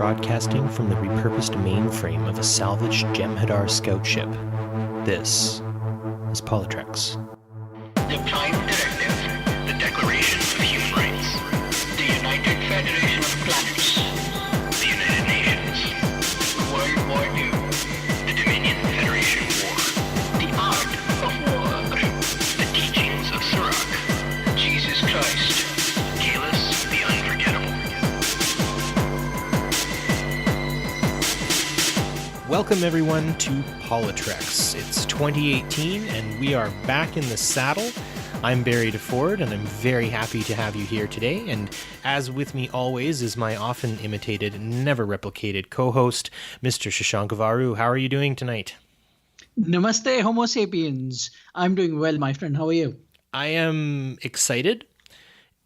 broadcasting from the repurposed mainframe of a salvaged Jem'Hadar scout ship. This is PoliTreks. The Prime Directive, the Declaration of Human Rights, the United Federation of Planets, the United Nations, World War II, the Dominion Federation War, the Art of War, the Teachings of Surak, Jesus Christ, Kalis the Unforgettable. Welcome everyone to PoliTreks. It's 2018 and we are back in the saddle. I'm Barry DeFord and I'm very happy to have you here today. And as with me always is my often imitated, never replicated co-host, Mr. Shashank and Barry. How are you doing tonight? Namaste, Homo sapiens. I'm doing well, my friend. How are you? I am excited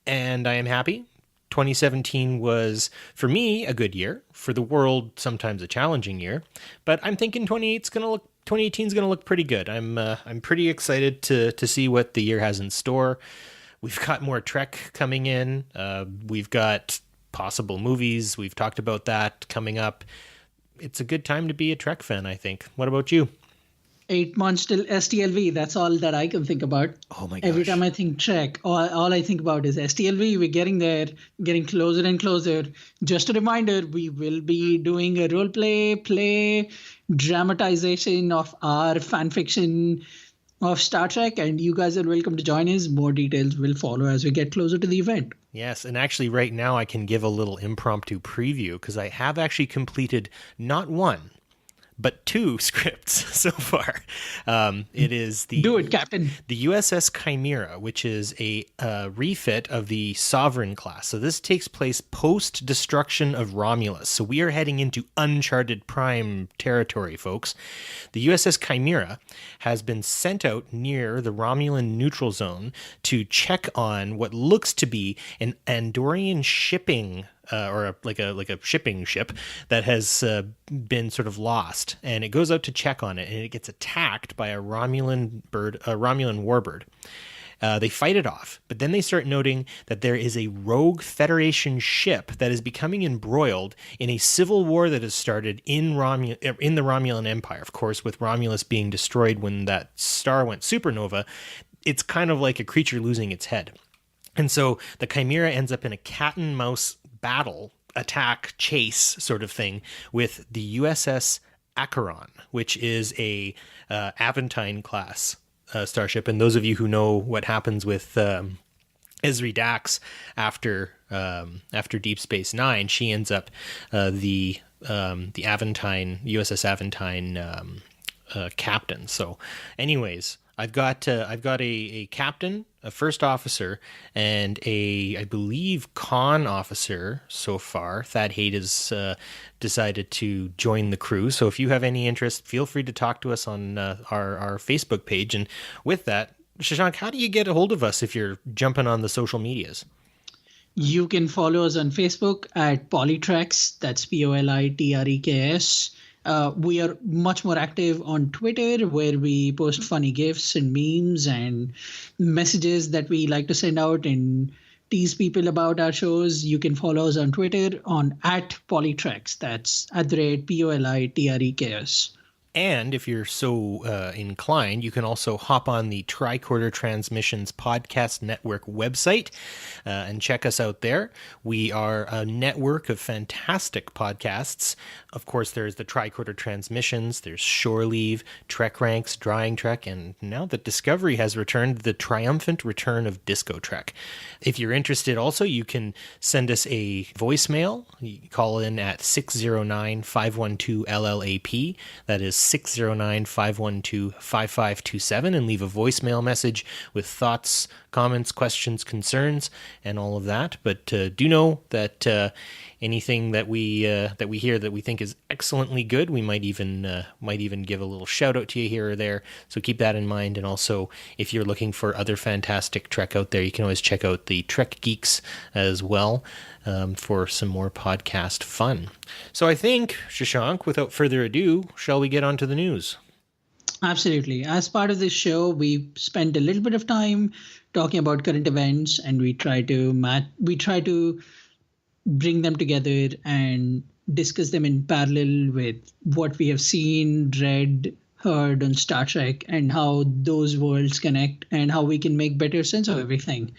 and I am happy. 2017 was, for me, a good year. For the world, sometimes a challenging year. But I'm thinking 2018 is going to look pretty good. I'm pretty excited to see what the year has in store. We've got more Trek coming in. We've got possible movies. We've talked about that coming up. It's a good time to be a Trek fan, I think. What about you? 8 months till STLV. That's all that I can think about. Oh my gosh. Every time I think Trek, all I think about is STLV. We're getting there, getting closer and closer. Just a reminder, we will be doing a role play dramatization of our fan fiction of Star Trek, and you guys are welcome to join us. More details will follow as we get closer to the event. Yes, and actually right now I can give a little impromptu preview because I have actually completed not one, but 2 scripts so far. It is the Do it, Captain. The USS Chimera, which is a refit of the Sovereign class. So this takes place post-destruction of Romulus. So we are heading into uncharted prime territory, folks. The USS Chimera has been sent out near the Romulan neutral zone to check on what looks to be an Andorian shipping like a shipping ship that has been sort of lost, and it goes out to check on it, and it gets attacked by a Romulan warbird. They fight it off, but then they start noting that there is a rogue Federation ship that is becoming embroiled in a civil war that has started in the Romulan Empire. Of course, with Romulus being destroyed when that star went supernova, it's kind of like a creature losing its head. And so the Chimera ends up in a cat and mouse battle, attack, chase sort of thing with the USS Acheron, which is a Aventine class starship. And those of you who know what happens with Ezri Dax after Deep Space Nine, she ends up the Aventine USS Aventine captain. So, anyways, I've got a captain, a first officer, and I believe con officer so far. Thad Haight has decided to join the crew. So if you have any interest, feel free to talk to us on our Facebook page. And with that, Shashank, how do you get a hold of us if you're jumping on the social medias? You can follow us on Facebook at PoliTreks. That's PoliTreks. We are much more active on Twitter, where we post funny GIFs and memes and messages that we like to send out and tease people about our shows. You can follow us on Twitter on at PoliTreks. That's @PoliTreks. And if you're so inclined, you can also hop on the Tricorder Transmissions Podcast Network website and check us out there. We are a network of fantastic podcasts. Of course, there's the Tricorder Transmissions, there's Shore Leave, Trek Ranks, Drying Trek, and now that Discovery has returned, the triumphant return of Disco Trek. If you're interested also, you can send us a voicemail. You call in at 609-512-LLAP. That is 609-512-5527 and leave a voicemail message with thoughts, comments, questions, concerns, and all of that. But do know that anything that we hear that we think is excellently good, we might even give a little shout out to you here or there. So keep that in mind. And also, if you're looking for other fantastic Trek out there, you can always check out the Trek Geeks as well for some more podcast fun. So I think, Shashank, without further ado, shall we get on to the news? Absolutely. As part of this show, we spent a little bit of time talking about current events, and we try to bring them together and discuss them in parallel with what we have seen, read, heard on Star Trek, and how those worlds connect and how we can make better sense of everything.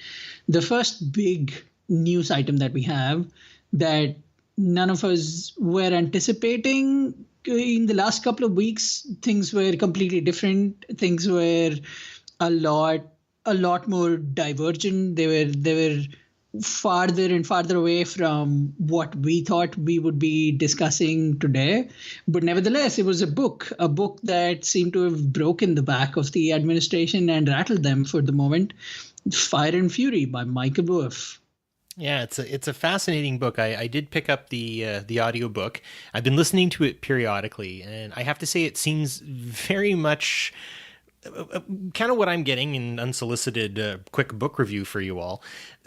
The first big news item that we have that none of us were anticipating in the last couple of weeks, things were completely different. Things were a lot more divergent. They were farther and farther away from what we thought we would be discussing today. But nevertheless, it was a book that seemed to have broken the back of the administration and rattled them for the moment. Fire and Fury by Michael Wolff. Yeah, it's a fascinating book. I did pick up the audiobook. I've been listening to it periodically, and I have to say it seems very much kind of what I'm getting in unsolicited quick book review for you all.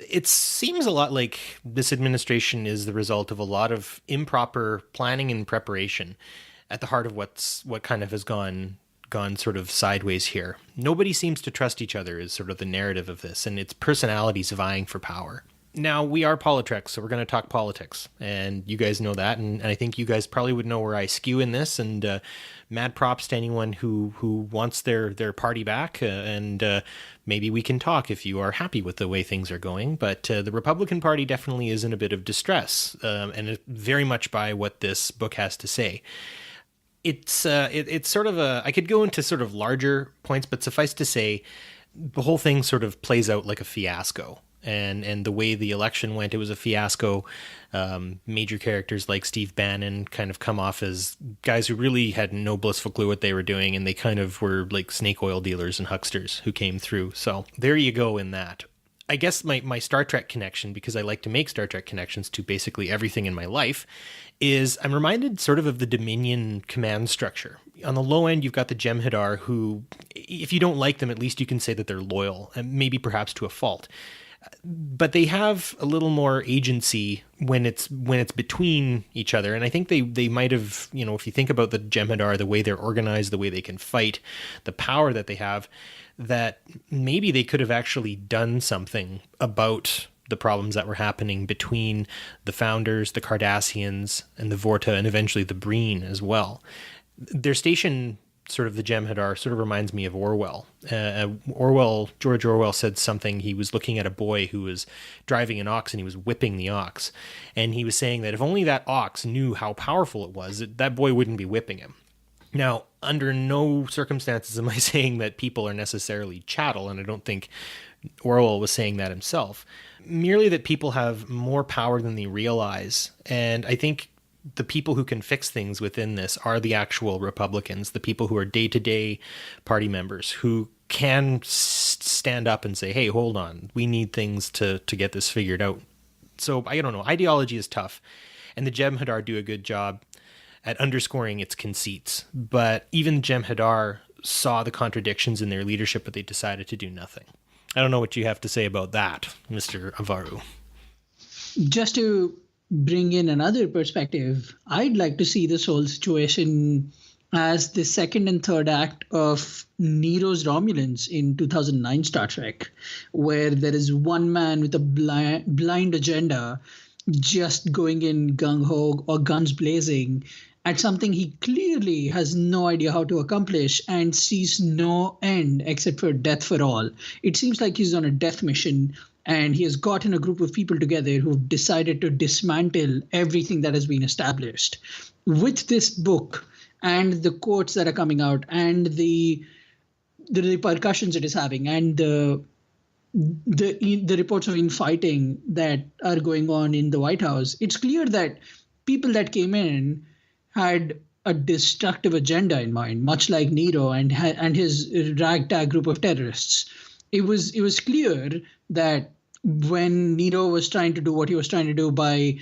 It seems a lot like this administration is the result of a lot of improper planning and preparation at the heart of what kind of has gone sort of sideways here. Nobody seems to trust each other is sort of the narrative of this, and it's personalities vying for power. Now, we are PoliTreks, so we're going to talk politics, and you guys know that, and I think you guys probably would know where I skew in this, and mad props to anyone who wants their party back, and maybe we can talk if you are happy with the way things are going, but the Republican Party definitely is in a bit of distress, and very much by what this book has to say. It's sort of I could go into sort of larger points, but suffice to say, the whole thing sort of plays out like a fiasco. And the way the election went, it was a fiasco. Major characters like Steve Bannon kind of come off as guys who really had no blissful clue what they were doing, and they kind of were like snake oil dealers and hucksters who came through. So there you go in that. I guess my Star Trek connection, because I like to make Star Trek connections to basically everything in my life, is I'm reminded sort of the Dominion command structure. On the low end, you've got the Jem'Hadar who, if you don't like them, at least you can say that they're loyal, and maybe perhaps to a fault. But they have a little more agency when it's between each other. And I think they might have, if you think about the Jem'Hadar, the way they're organized, the way they can fight, the power that they have, that maybe they could have actually done something about the problems that were happening between the Founders, the Cardassians, and the Vorta, and eventually the Breen as well. Their station, sort of the Jem'Hadar, sort of reminds me of Orwell. George Orwell said something. He was looking at a boy who was driving an ox and he was whipping the ox. And he was saying that if only that ox knew how powerful it was, that boy wouldn't be whipping him. Now, under no circumstances am I saying that people are necessarily chattel, and I don't think Orwell was saying that himself. Merely that people have more power than they realize. And I think the people who can fix things within this are the actual Republicans, the people who are day-to-day party members who can stand up and say, hey, hold on, we need things to get this figured out. So I don't know, ideology is tough, and the Jem'Hadar do a good job at underscoring its conceits. But even Jem'Hadar saw the contradictions in their leadership, but they decided to do nothing. I don't know what you have to say about that, Mr. Avaru. Just to bring in another perspective, I'd like to see this whole situation as the second and third act of Nero's Romulans in 2009 Star Trek, where there is one man with a blind agenda just going in gung-ho or guns blazing at something he clearly has no idea how to accomplish and sees no end except for death for all. It seems like he's on a death mission, and he has gotten a group of people together who've decided to dismantle everything that has been established. With this book and the quotes that are coming out and the repercussions it is having and the reports of infighting that are going on in the White House, it's clear that people that came in had a destructive agenda in mind, much like Nero and his ragtag group of terrorists. It was clear that when Nero was trying to do what he was trying to do by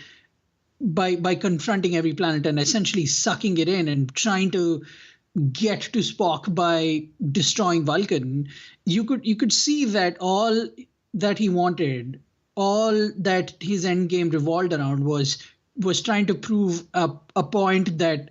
confronting every planet and essentially sucking it in and trying to get to Spock by destroying Vulcan, you could see that all that he wanted, all that his endgame revolved around was trying to prove a point that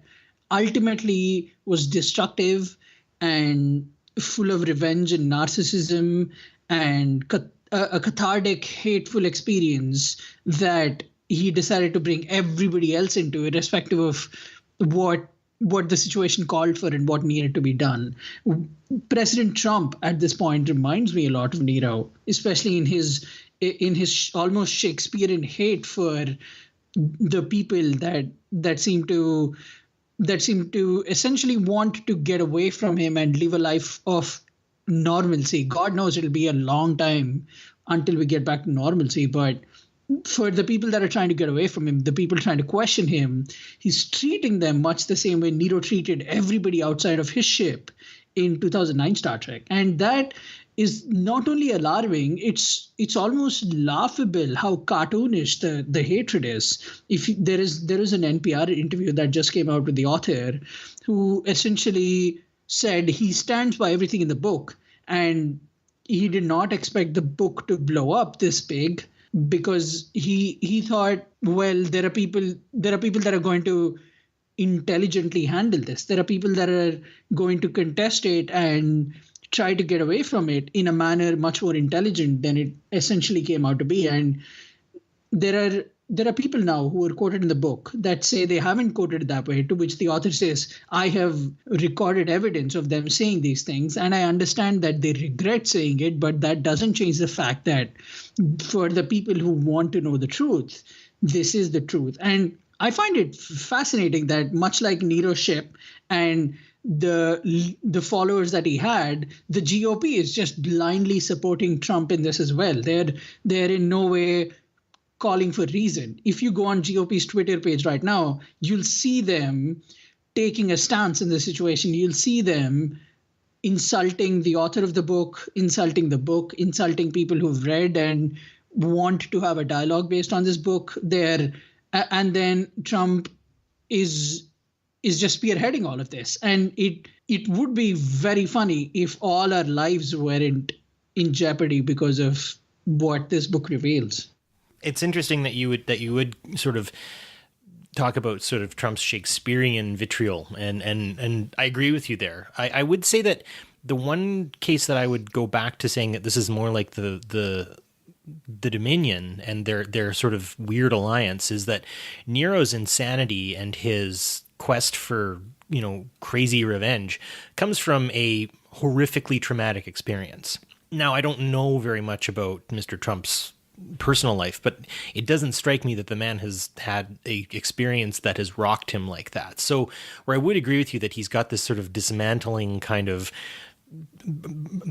ultimately was destructive and full of revenge and narcissism and a cathartic, hateful experience that he decided to bring everybody else into it, irrespective of what the situation called for and what needed to be done. President Trump at this point reminds me a lot of Nero, especially in his almost Shakespearean hate for the people that seem to essentially want to get away from him and live a life of normalcy. God knows it'll be a long time until we get back to normalcy, but for the people that are trying to get away from him, the people trying to question him, he's treating them much the same way Nero treated everybody outside of his ship in 2009 Star Trek. And that is not only alarming, it's almost laughable how cartoonish the hatred is. If there is an NPR interview that just came out with the author, who essentially said he stands by everything in the book, and he did not expect the book to blow up this big, because he thought, well, there are people that are going to intelligently handle this. There are people that are going to contest it and try to get away from it in a manner much more intelligent than it essentially came out to be. And there are people now who are quoted in the book that say they haven't quoted it that way, to which the author says, I have recorded evidence of them saying these things, and I understand that they regret saying it, but that doesn't change the fact that for the people who want to know the truth, this is the truth. And I find it fascinating that, much like Nero's ship and the followers that he had, the GOP is just blindly supporting Trump in this as well. They're in no way calling for reason. If you go on GOP's Twitter page right now, you'll see them taking a stance in the situation. You'll see them insulting the author of the book, insulting insulting people who've read and want to have a dialogue based on this book. And then Trump is just spearheading all of this. And it would be very funny if all our lives weren't in jeopardy because of what this book reveals. It's interesting that you would sort of talk about sort of Trump's Shakespearean vitriol, and I agree with you there. I would say that the one case that I would go back to saying that this is more like the Dominion and their sort of weird alliance is that Nero's insanity and his quest for, crazy revenge comes from a horrifically traumatic experience. Now, I don't know very much about Mr. Trump's personal life, but it doesn't strike me that the man has had a experience that has rocked him like that. So where I would agree with you that he's got this sort of dismantling kind of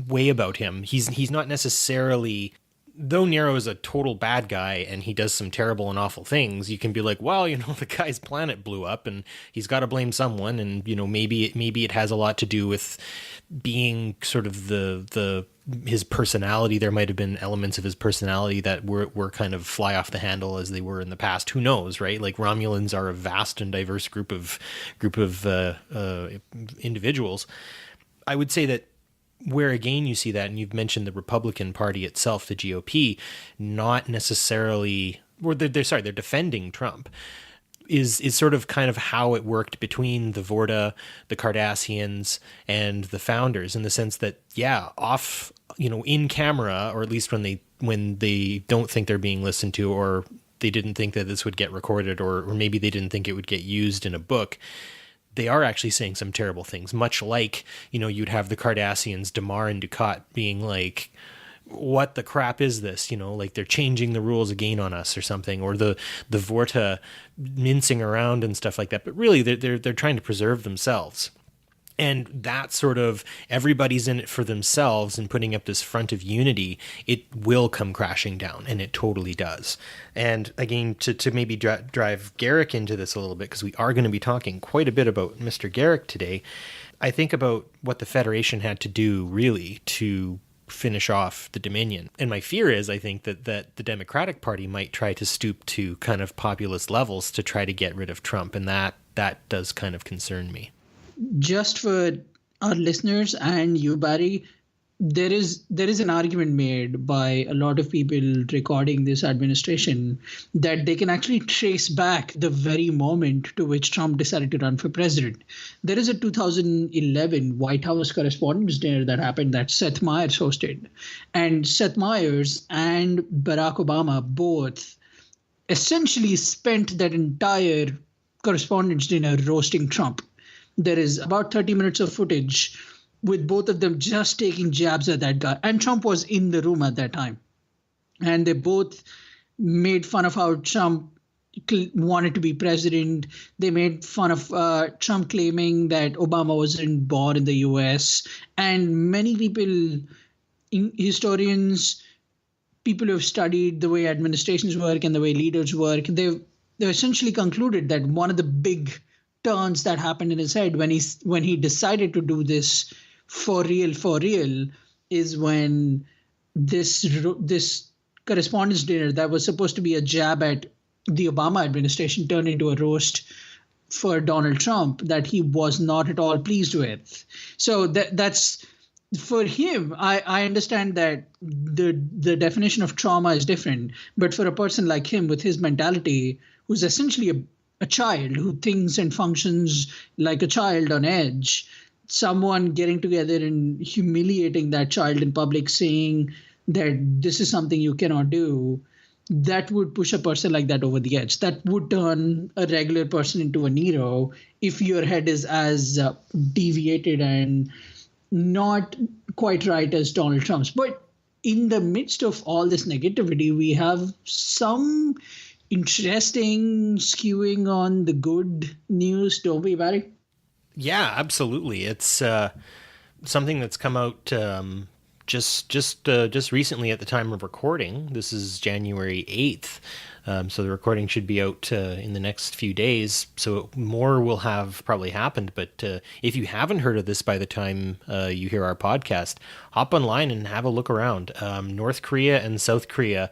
way about him, he's not necessarily, though Nero is a total bad guy and he does some terrible and awful things, you can be like, well, the guy's planet blew up and he's got to blame someone, and maybe it has a lot to do with being sort of his personality. There might have been elements of his personality that were kind of fly off the handle as they were in the past. Who knows, right? Like, Romulans are a vast and diverse group of individuals. I would say that where again you see that, and you've mentioned the Republican Party itself, the GOP, not necessarily, or they're defending Trump, is sort of kind of how it worked between the Vorta, the Cardassians, and the Founders, in the sense that, off, in camera, or at least when they don't think they're being listened to, or they didn't think that this would get recorded, or maybe they didn't think it would get used in a book, they are actually saying some terrible things, much like, you'd have the Cardassians, Damar and Dukat, being like, what the crap is this? Like, they're changing the rules again on us or something, or the Vorta mincing around and stuff like that. But really, they're trying to preserve themselves. And that sort of, everybody's in it for themselves and putting up this front of unity, it will come crashing down, and it totally does. And again, to maybe drive Garak into this a little bit, because we are going to be talking quite a bit about Mr. Garak today, I think about what the Federation had to do, really, to finish off the Dominion. And my fear is, I think that the Democratic Party might try to stoop to kind of populist levels to try to get rid of Trump, and that does kind of concern me. Just for our listeners and you, Barry, there is an argument made by a lot of people recording this administration that they can actually trace back the very moment to which Trump decided to run for president. There is a 2011 White House Correspondents' Dinner that happened that Seth Meyers hosted. And Seth Meyers and Barack Obama both essentially spent that entire correspondence dinner roasting Trump. There is about 30 minutes of footage with both of them just taking jabs at that guy. And Trump was in the room at that time. And they both made fun of how Trump wanted to be president. They made fun of Trump claiming that Obama wasn't born in the US. And many people, historians, people who have studied the way administrations work and the way leaders work, they've essentially concluded that one of the big turns that happened in his head when he decided to do this for real is when this correspondence dinner that was supposed to be a jab at the Obama administration turned into a roast for Donald Trump that he was not at all pleased with. So that's for him. I understand that the definition of trauma is different, but for a person like him with his mentality, who's essentially a child who thinks and functions like a child on edge, someone getting together and humiliating that child in public, saying that this is something you cannot do, that would push a person like that over the edge. That would turn a regular person into a Nero if your head is as deviated and not quite right as Donald Trump's. But in the midst of all this negativity, we have some interesting skewing on the good news, don't we, Barry? Yeah, absolutely. It's something that's come out just recently at the time of recording. This is January 8th. So the recording should be out in the next few days. So more will have probably happened. But if you haven't heard of this by the time you hear our podcast, hop online and have a look around. North Korea and South Korea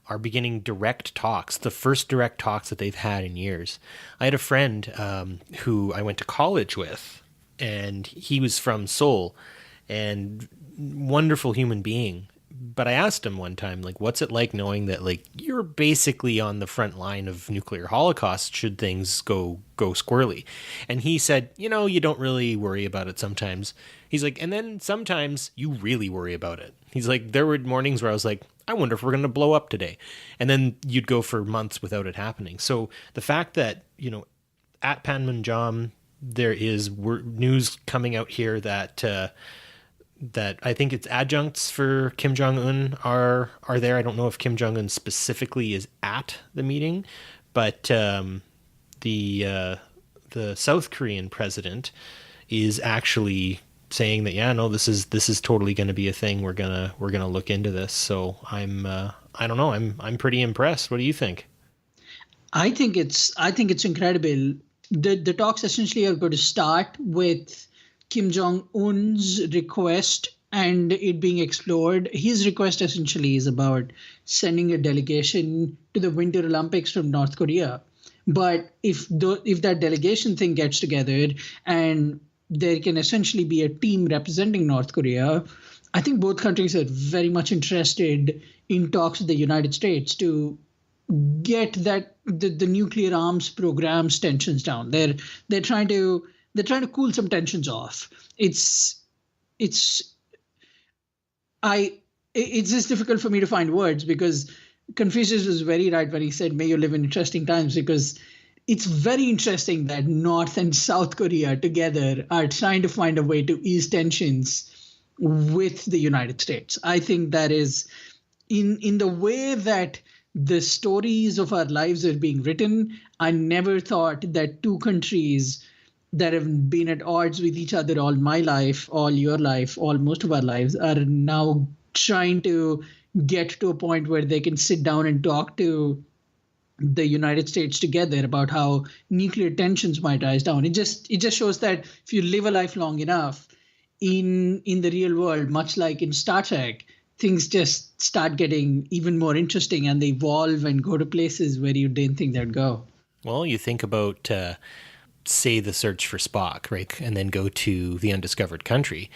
are beginning direct talks, the first direct talks that they've had in years. I had a friend who I went to college with, and he was from Seoul, and wonderful human being. But I asked him one time, like, what's it like knowing that, like, you're basically on the front line of nuclear holocaust should things go squirrely? And he said, you don't really worry about it sometimes. He's like, and then sometimes you really worry about it. He's like, there were mornings where I was like, I wonder if we're going to blow up today. And then you'd go for months without it happening. So the fact that, at Panmunjom, there is news coming out here that that I think it's adjuncts for Kim Jong-un are there. I don't know if Kim Jong-un specifically is at the meeting, but the South Korean president is actually saying that, this is totally going to be a thing. We're gonna look into this. So I don't know. I'm pretty impressed. What do you think? I think it's incredible. The talks essentially are going to start with Kim Jong-un's request and it being explored. His request essentially is about sending a delegation to the Winter Olympics from North Korea. But if that delegation thing gets together and there can essentially be a team representing North Korea, I think both countries are very much interested in talks with the United States to get that the nuclear arms program's tensions down. They're trying to cool some tensions off. It's just difficult for me to find words because Confucius was very right when he said, may you live in interesting times, because it's very interesting that North and South Korea together are trying to find a way to ease tensions with the United States. I think that is in the way that the stories of our lives are being written. I never thought that two countries that have been at odds with each other all my life, all your life, all most of our lives, are now trying to get to a point where they can sit down and talk to the United States together about how nuclear tensions might rise down. It just shows that if you live a life long enough in the real world, much like in Star Trek, things just start getting even more interesting and they evolve and go to places where you didn't think they'd go. Well, you think about say the search for Spock, right? And then go to the undiscovered country,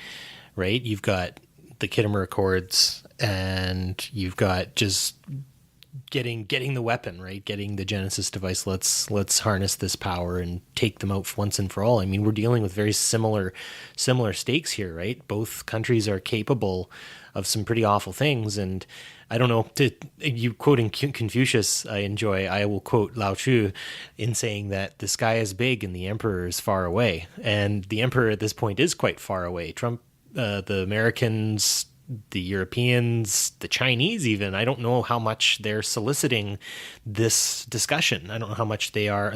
right? You've got the Kittimer Accords and you've got just getting the weapon, right? Getting the Genesis device. Let's harness this power and take them out once and for all. I mean, we're dealing with very similar stakes here, right? Both countries are capable of some pretty awful things, and I don't know. You quoting Confucius, I enjoy. I will quote Lao Tzu in saying that the sky is big and the emperor is far away, and the emperor at this point is quite far away. Trump, the Americans, the Europeans, the Chinese even, I don't know how much they're soliciting this discussion. I don't know how much they are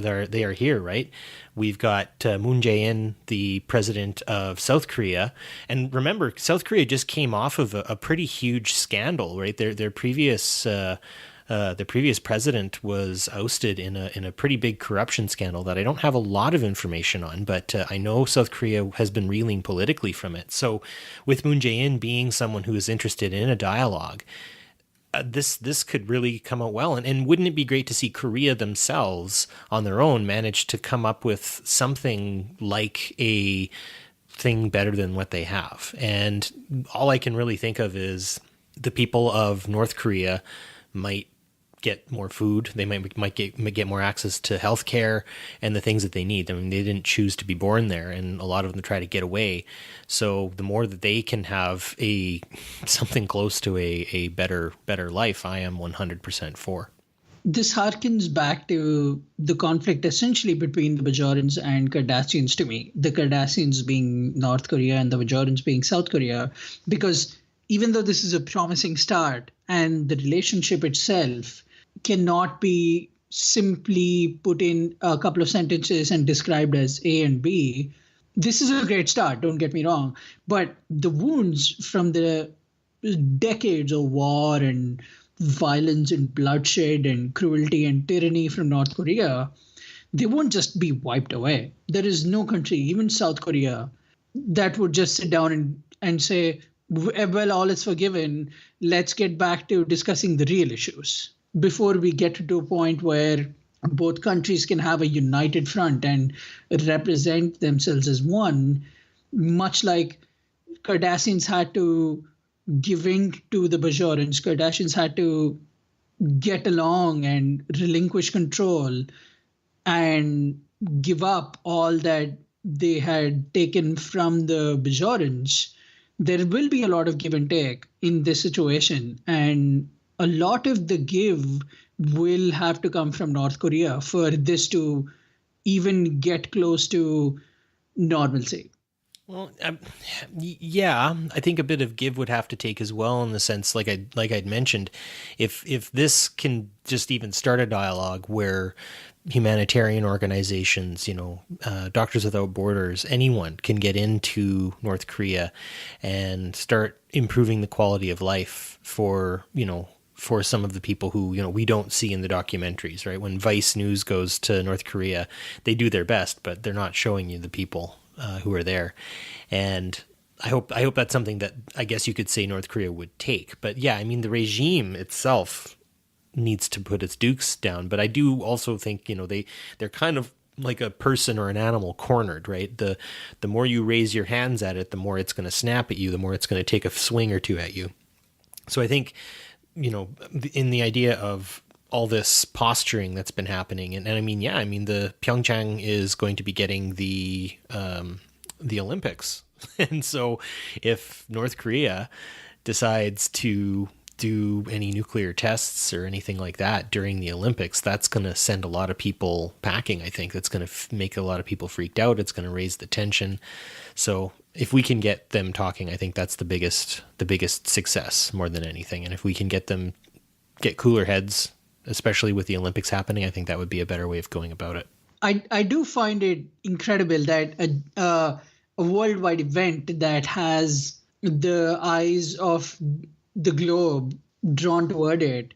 here, right? We've got Moon Jae-in, the president of South Korea. And remember, South Korea just came off of a pretty huge scandal, right? Their previous the previous president was ousted in a pretty big corruption scandal that I don't have a lot of information on, but I know South Korea has been reeling politically from it. So with Moon Jae-in being someone who is interested in a dialogue, this could really come out well. And wouldn't it be great to see Korea themselves on their own manage to come up with something like a thing better than what they have? And all I can really think of is the people of North Korea might get more food. They might get more access to healthcare and the things that they need. I mean, they didn't choose to be born there, and a lot of them try to get away. So the more that they can have something close to a better life, I am 100% for. This harkens back to the conflict essentially between the Bajorans and Cardassians to me. The Cardassians being North Korea and the Bajorans being South Korea, because even though this is a promising start and the relationship itself cannot be simply put in a couple of sentences and described as A and B, this is a great start, don't get me wrong. But the wounds from the decades of war and violence and bloodshed and cruelty and tyranny from North Korea, they won't just be wiped away. There is no country, even South Korea, that would just sit down and say, well, all is forgiven. Let's get back to discussing the real issues before we get to a point where both countries can have a united front and represent themselves as one, much like Cardassians had to give in to the Bajorans. Cardassians had to get along and relinquish control and give up all that they had taken from the Bajorans. There will be a lot of give and take in this situation, and a lot of the give will have to come from North Korea for this to even get close to normalcy. Well, yeah, I think a bit of give would have to take as well, in the sense, like I'd mentioned, if this can just even start a dialogue where humanitarian organizations, Doctors Without Borders, anyone can get into North Korea and start improving the quality of life for some of the people who, we don't see in the documentaries, right? When Vice News goes to North Korea, they do their best, but they're not showing you the people who are there. And I hope that's something that I guess you could say North Korea would take. But yeah, I mean, the regime itself needs to put its dukes down. But I do also think, they're kind of like a person or an animal cornered, right? The more you raise your hands at it, the more it's going to snap at you, the more it's going to take a swing or two at you. So I think, in the idea of all this posturing that's been happening, and the Pyeongchang is going to be getting the Olympics. And so if North Korea decides to do any nuclear tests or anything like that during the Olympics, that's going to send a lot of people packing. I think that's going to make a lot of people freaked out. It's going to raise the tension. So if we can get them talking, I think that's the biggest success more than anything. And if we can get cooler heads, especially with the Olympics happening, I think that would be a better way of going about it. I do find it incredible that a worldwide event that has the eyes of the globe drawn toward it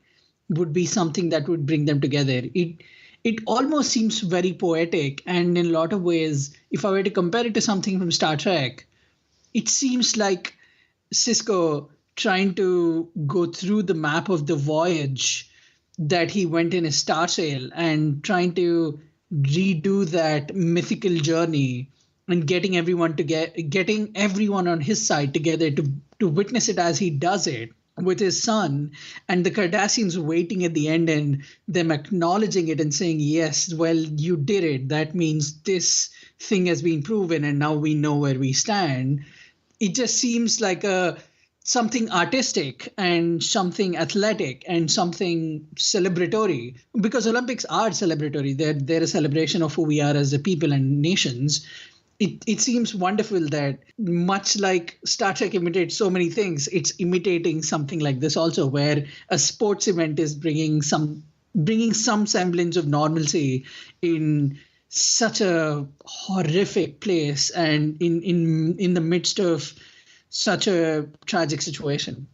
would be something that would bring them together. It almost seems very poetic, and in a lot of ways, if I were to compare it to something from Star Trek, it seems like Sisko trying to go through the map of the voyage that he went in a star sail and trying to redo that mythical journey and getting everyone on his side together to witness it as he does it. with his son, and the Cardassians waiting at the end and them acknowledging it and saying, yes, well, you did it. That means this thing has been proven and now we know where we stand. It just seems like a something artistic and something athletic and something celebratory, because Olympics are celebratory. They're a celebration of who we are as a people and nations. It seems wonderful that, much like Star Trek imitates so many things, it's imitating something like this also, where a sports event is bringing some semblance of normalcy in such a horrific place and in the midst of such a tragic situation.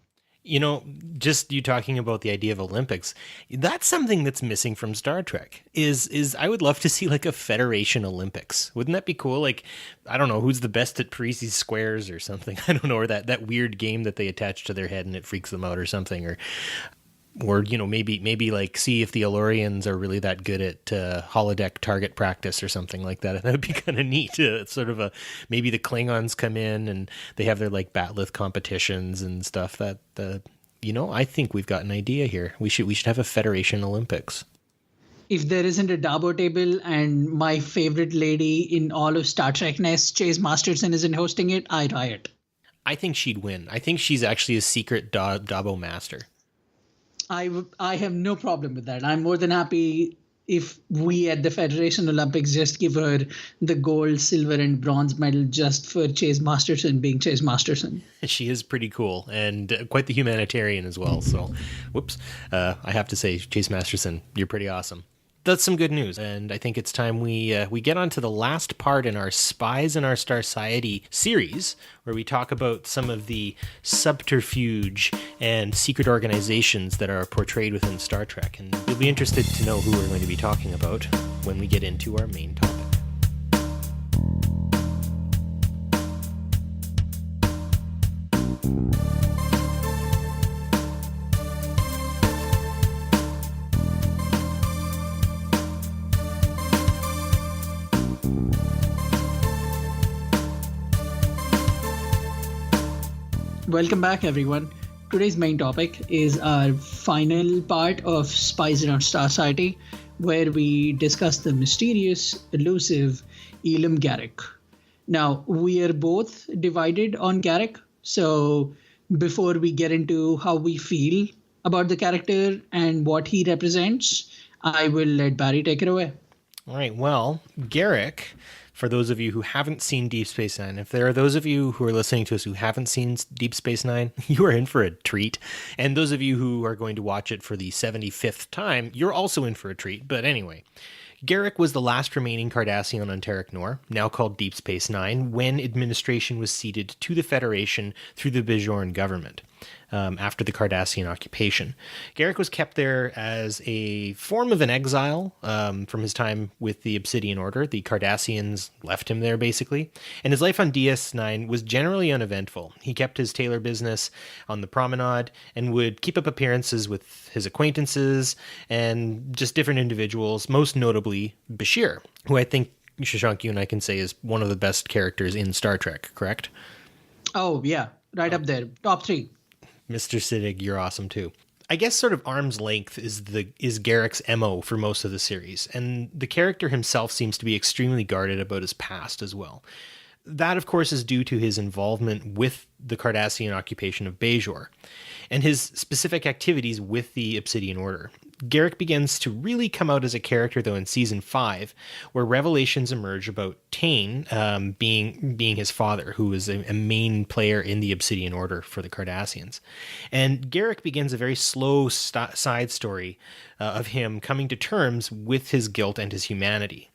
You know, just you talking about the idea of Olympics, that's something that's missing from Star Trek. Is I would love to see like a Federation Olympics. Wouldn't that be cool? Like, I don't know, who's the best at Parisi's squares or something. I don't know, or that weird game that they attach to their head and it freaks them out or something, or you know, maybe like see if the Elorians are really that good at holodeck target practice or something like that. And that would be kind of neat. It's sort of maybe the Klingons come in and they have their like batleth competitions and stuff. That you know, I think we've got an idea here. We should have a Federation Olympics. If there isn't a Dabo table and my favorite lady in all of Star Trek Nest, Chase Masterson, isn't hosting it, I riot. I think she'd win. I think she's actually a secret Dabo master. I have no problem with that. I'm more than happy if we at the Federation Olympics just give her the gold, silver, and bronze medal just for Chase Masterson being Chase Masterson. She is pretty cool and quite the humanitarian as well. So, whoops. I have to say, Chase Masterson, you're pretty awesome. That's some good news, and I think it's time we get on to the last part in our Spies in Our Starcity series, where we talk about some of the subterfuge and secret organizations that are portrayed within Star Trek, and you'll be interested to know who we're going to be talking about when we get into our main topic. Welcome back, everyone. Today's main topic is our final part of Spies in Our Starcity, where we discuss the mysterious, elusive Elam Garak. Now, we are both divided on Garak, so before we get into how we feel about the character and what he represents, I will let Barry take it away. All right, well, Garak, for those of you who haven't seen Deep Space Nine, if there are those of you who are listening to us who haven't seen Deep Space Nine, you are in for a treat. And those of you who are going to watch it for the 75th time, you're also in for a treat. But anyway, Garak was the last remaining Cardassian on Terok Nor, now called Deep Space Nine, when administration was ceded to the Federation through the Bajoran government. After the Cardassian occupation. Garak was kept there as a form of an exile from his time with the Obsidian Order. The Cardassians left him there, basically. And his life on DS9 was generally uneventful. He kept his tailor business on the promenade and would keep up appearances with his acquaintances and just different individuals, most notably Bashir, who I think, Shashank, you and I can say is one of the best characters in Star Trek, correct? Oh, yeah. Right up there. Top 3. Mr. Siddig, you're awesome too. I guess sort of arm's length is Garak's MO for most of the series, and the character himself seems to be extremely guarded about his past as well. That, of course, is due to his involvement with the Cardassian occupation of Bajor, and his specific activities with the Obsidian Order. Garak begins to really come out as a character, though, in Season 5, where revelations emerge about Tain being his father, who is a main player in the Obsidian Order for the Cardassians. And Garak begins a very slow side story of him coming to terms with his guilt and his humanity.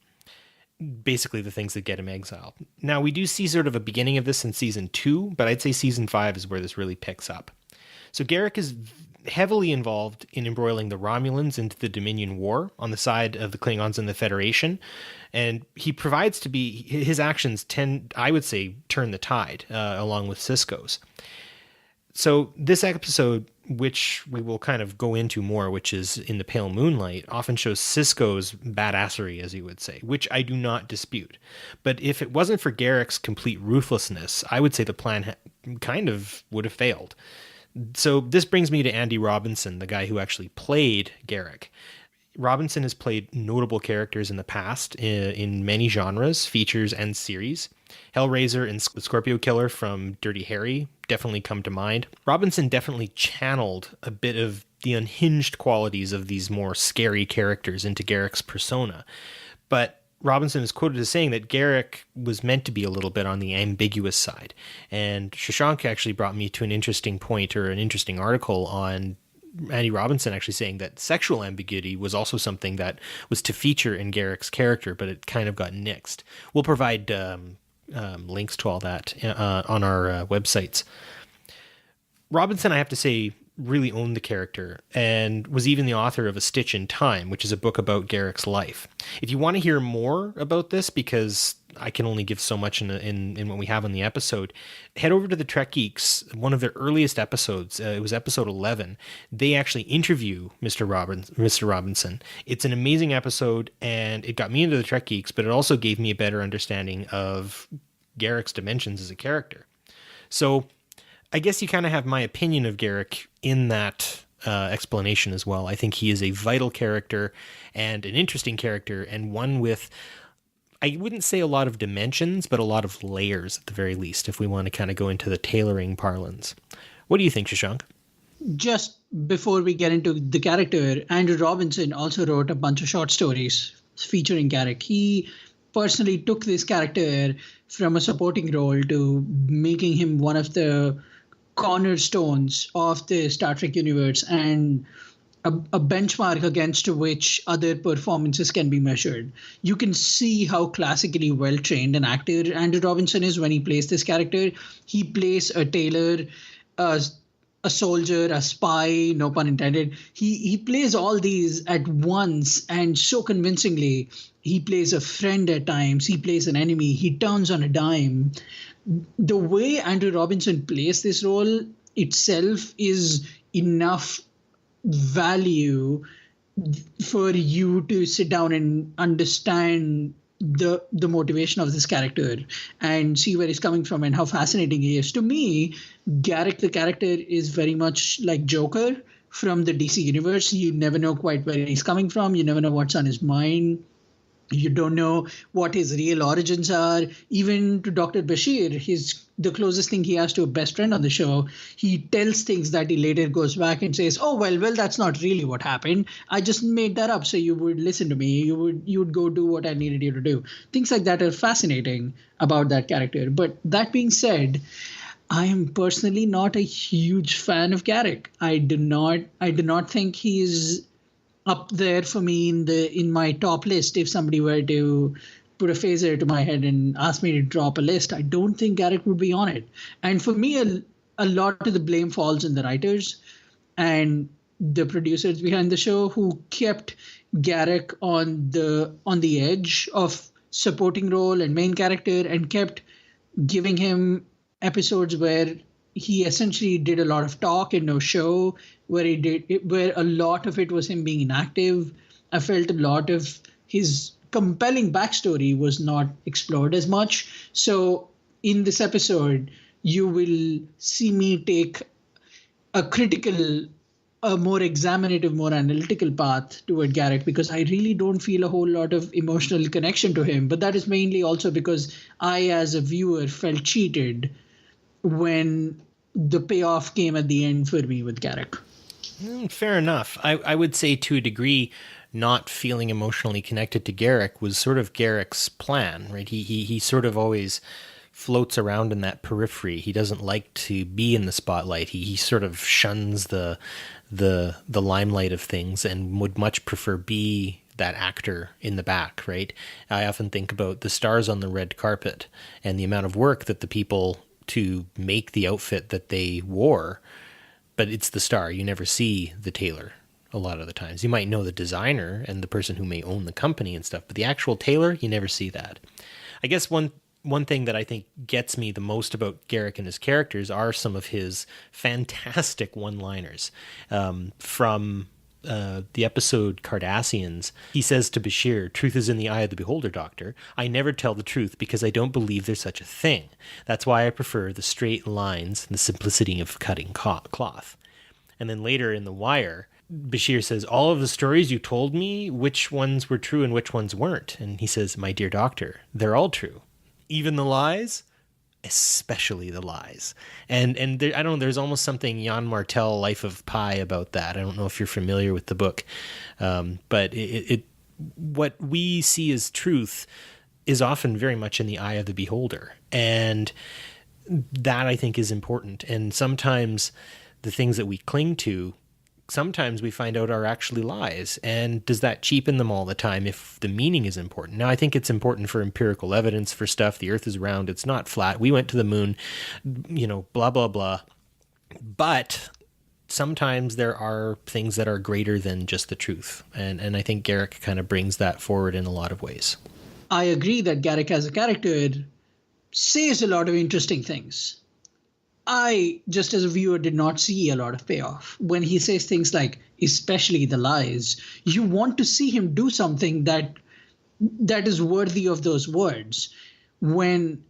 Basically the things that get him exiled. Now, we do see sort of a beginning of this in Season 2, but I'd say Season 5 is where this really picks up. So Garak is heavily involved in embroiling the Romulans into the Dominion War on the side of the Klingons and the Federation, and he provides to be, his actions tend, I would say, turn the tide, along with Sisko's. So this episode, which we will kind of go into more, which is in the Pale Moonlight, often shows Sisko's badassery, as you would say, which I do not dispute. But if it wasn't for Garak's complete ruthlessness, I would say the plan kind of would have failed. So this brings me to Andy Robinson, the guy who actually played Garak. Robinson has played notable characters in the past in many genres, features, and series. Hellraiser and the Scorpio Killer from Dirty Harry definitely come to mind. Robinson definitely channeled a bit of the unhinged qualities of these more scary characters into Garak's persona. But Robinson is quoted as saying that Garak was meant to be a little bit on the ambiguous side. And Shashank actually brought me to an interesting point, or an interesting article on Andy Robinson actually saying that sexual ambiguity was also something that was to feature in Garak's character, but it kind of got nixed. We'll provide links to all that on our websites. Robinson, I have to say, really owned the character and was even the author of A Stitch in Time, which is a book about Garak's life. If you want to hear more about this, because I can only give so much in what we have on the episode, head over to the Trek Geeks, one of their earliest episodes. It was episode 11. They actually interview Mr. Robinson. It's an amazing episode, and it got me into the Trek Geeks, but it also gave me a better understanding of Garak's dimensions as a character. So I guess you kind of have my opinion of Garak in that explanation as well. I think he is a vital character and an interesting character, and one with, I wouldn't say a lot of dimensions, but a lot of layers at the very least, if we want to kind of go into the tailoring parlance. What do you think, Shashank? Just before we get into the character, Andrew Robinson also wrote a bunch of short stories featuring Garak. He personally took this character from a supporting role to making him one of the cornerstones of the Star Trek universe and a benchmark against which other performances can be measured. You can see how classically well-trained an actor Andrew Robinson is when he plays this character. He plays a tailor, a soldier, a spy, no pun intended. He plays all these at once and so convincingly. He plays a friend at times. He plays an enemy. He turns on a dime. The way Andrew Robinson plays this role itself is enough value for you to sit down and understand the motivation of this character and see where he's coming from and how fascinating he is. To me, Garak, the character, is very much like Joker from the DC universe. You never know quite where he's coming from. You never know what's on his mind. You don't know what his real origins are. Even to Dr. Bashir, the closest thing he has to a best friend on the show. He tells things that he later goes back and says, "Oh, well, that's not really what happened. I just made that up so you would listen to me. You would go do what I needed you to do." Things like that are fascinating about that character. But that being said, I am personally not a huge fan of Garak. I do not think he's up there for me in my top list. If somebody were to put a phaser to my head and ask me to drop a list, I don't think Garak would be on it. And for me, a lot of the blame falls on the writers and the producers behind the show, who kept Garak on the edge of supporting role and main character and kept giving him episodes where he essentially did a lot of talk and no show, where a lot of it was him being inactive. I felt a lot of his compelling backstory was not explored as much. So in this episode, you will see me take a critical, a more examinative, more analytical path toward Garak, because I really don't feel a whole lot of emotional connection to him. But that is mainly also because I, as a viewer, felt cheated when the payoff came at the end for me with Garak. Fair enough. I would say to a degree, not feeling emotionally connected to Garak was sort of Garak's plan, right? He sort of always floats around in that periphery. He doesn't like to be in the spotlight. He sort of shuns the limelight of things and would much prefer be that actor in the back, right? I often think about the stars on the red carpet and the amount of work that the people to make the outfit that they wore, but it's the star. You never see the tailor a lot of the times. You might know the designer and the person who may own the company and stuff, but the actual tailor, you never see that. I guess one thing that I think gets me the most about Garak and his characters are some of his fantastic one-liners, from the episode Cardassians, he says to Bashir, "Truth is in the eye of the beholder, Doctor. I never tell the truth because I don't believe there's such a thing. That's why I prefer the straight lines and the simplicity of cutting cloth." And then later in The Wire, Bashir says, "All of the stories you told me, which ones were true and which ones weren't?" And he says, "My dear Doctor, they're all true. Even the lies?" Especially the lies. And there, I don't know, there's almost something Jan Martel, Life of Pi, about that. I don't know if you're familiar with the book, but what we see as truth is often very much in the eye of the beholder, and that I think is important. And sometimes the things that we cling to, sometimes we find out are actually lies. And does that cheapen them all the time if the meaning is important? Now, I think it's important for empirical evidence for stuff. The Earth is round. It's not flat. We went to the moon, blah, blah, blah. But sometimes there are things that are greater than just the truth. And I think Garak kind of brings that forward in a lot of ways. I agree that Garak as a character says a lot of interesting things. I, just as a viewer, did not see a lot of payoff. When he says things like, especially the lies, you want to see him do something that is worthy of those words. When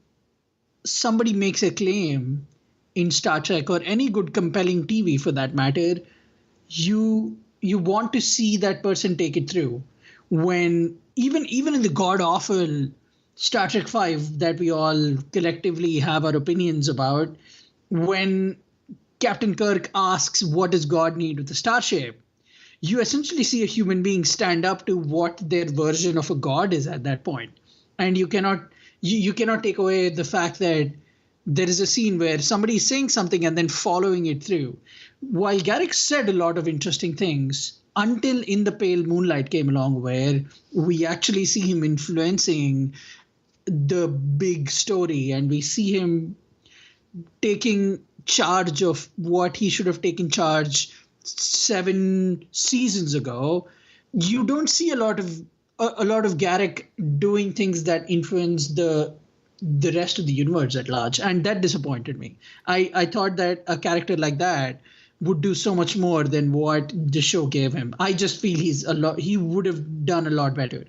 somebody makes a claim in Star Trek, or any good compelling TV for that matter, you want to see that person take it through. When even in the god-awful Star Trek V that we all collectively have our opinions about, when Captain Kirk asks, "What does God need with a starship?" you essentially see a human being stand up to what their version of a god is at that point. And you cannot take away the fact that there is a scene where somebody is saying something and then following it through. While Garak said a lot of interesting things, until In the Pale Moonlight came along, where we actually see him influencing the big story, and we see him taking charge of what he should have taken charge 7 seasons ago. You don't see a lot of Garak doing things that influence the rest of the universe at large, and that disappointed me. I thought that a character like that would do so much more than what the show gave him. I just feel he would have done a lot better.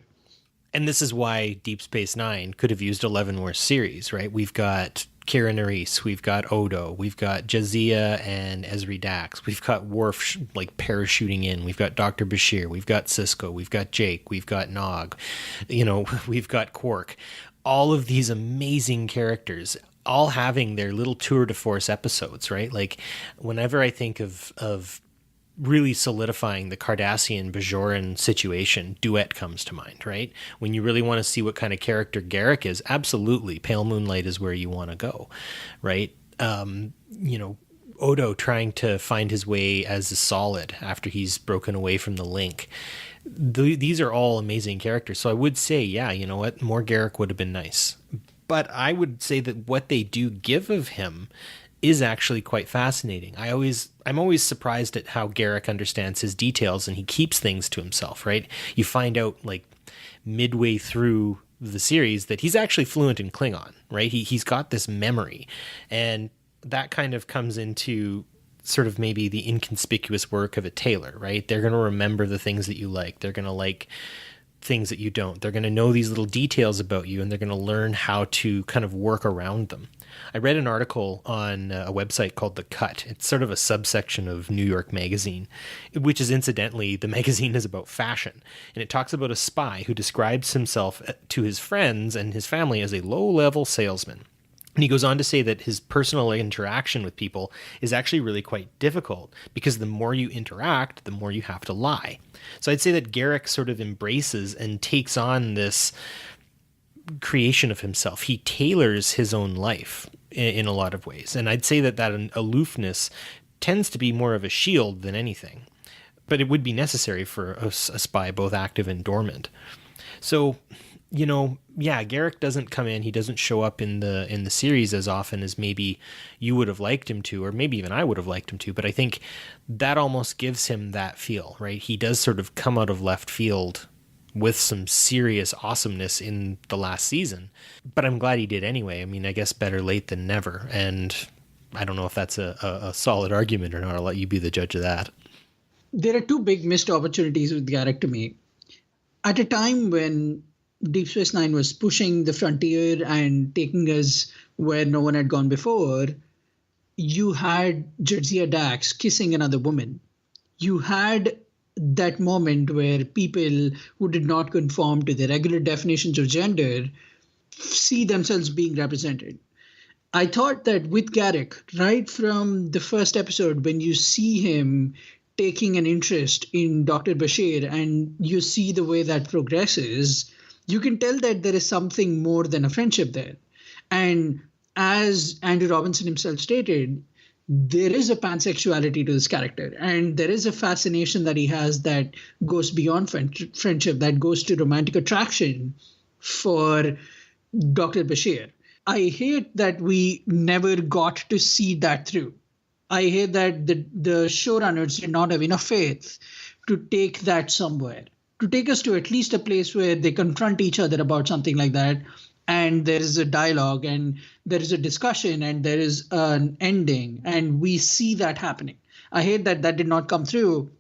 And this is why Deep Space Nine could have used a Leavenworth series, right? We've got Kira Nerys, we've got Odo, we've got Jadzia and Ezri Dax, we've got Worf parachuting in, we've got Dr. Bashir, we've got Sisko, we've got Jake, we've got Nog, we've got Quark. All of these amazing characters, all having their little tour de force episodes, right? Like, whenever I think of really solidifying the Cardassian-Bajoran situation, Duet comes to mind, right? When you really want to see what kind of character Garak is, absolutely, Pale Moonlight is where you want to go, right? Odo trying to find his way as a solid after he's broken away from the link. These are all amazing characters. So I would say, yeah, you know what? More Garak would have been nice. But I would say that what they do give of him is actually quite fascinating. I'm always surprised at how Garak understands his details, and he keeps things to himself, right? You find out like midway through the series that he's actually fluent in Klingon, right? He's got this memory, and that kind of comes into sort of maybe the inconspicuous work of a Tailor, right? They're going to remember the things that you like. They're going to like things that you don't. They're going to know these little details about you, and they're going to learn how to kind of work around them. I read an article on a website called The Cut. It's sort of a subsection of New York Magazine, which is incidentally, the magazine is about fashion. And it talks about a spy who describes himself to his friends and his family as a low-level salesman. And he goes on to say that his personal interaction with people is actually really quite difficult, because the more you interact, the more you have to lie. So I'd say that Garak sort of embraces and takes on this creation of himself. He tailors his own life in a lot of ways. And I'd say that aloofness tends to be more of a shield than anything. But it would be necessary for a spy, both active and dormant. So, Garak doesn't come in. He doesn't show up in the series as often as maybe you would have liked him to, or maybe even I would have liked him to. But I think that almost gives him that feel, right? He does sort of come out of left field with some serious awesomeness in the last season. But I'm glad he did anyway. I mean, I guess better late than never. And I don't know if that's a solid argument or not. I'll let you be the judge of that. There are two big missed opportunities with Garak to me. At a time when Deep Space Nine was pushing the frontier and taking us where no one had gone before, you had Jadzia Dax kissing another woman. You had that moment where people who did not conform to the regular definitions of gender see themselves being represented. I thought that with Garak, right from the first episode, when you see him taking an interest in Dr. Bashir and you see the way that progresses, you can tell that there is something more than a friendship there. And as Andrew Robinson himself stated, there is a pansexuality to this character, and there is a fascination that he has that goes beyond friendship, that goes to romantic attraction for Dr. Bashir. I hate that we never got to see that through. I hate that the showrunners did not have enough faith to take that somewhere, to take us to at least a place where they confront each other about something like that. And there is a dialogue and there is a discussion and there is an ending, and we see that happening. I hate that that did not come through.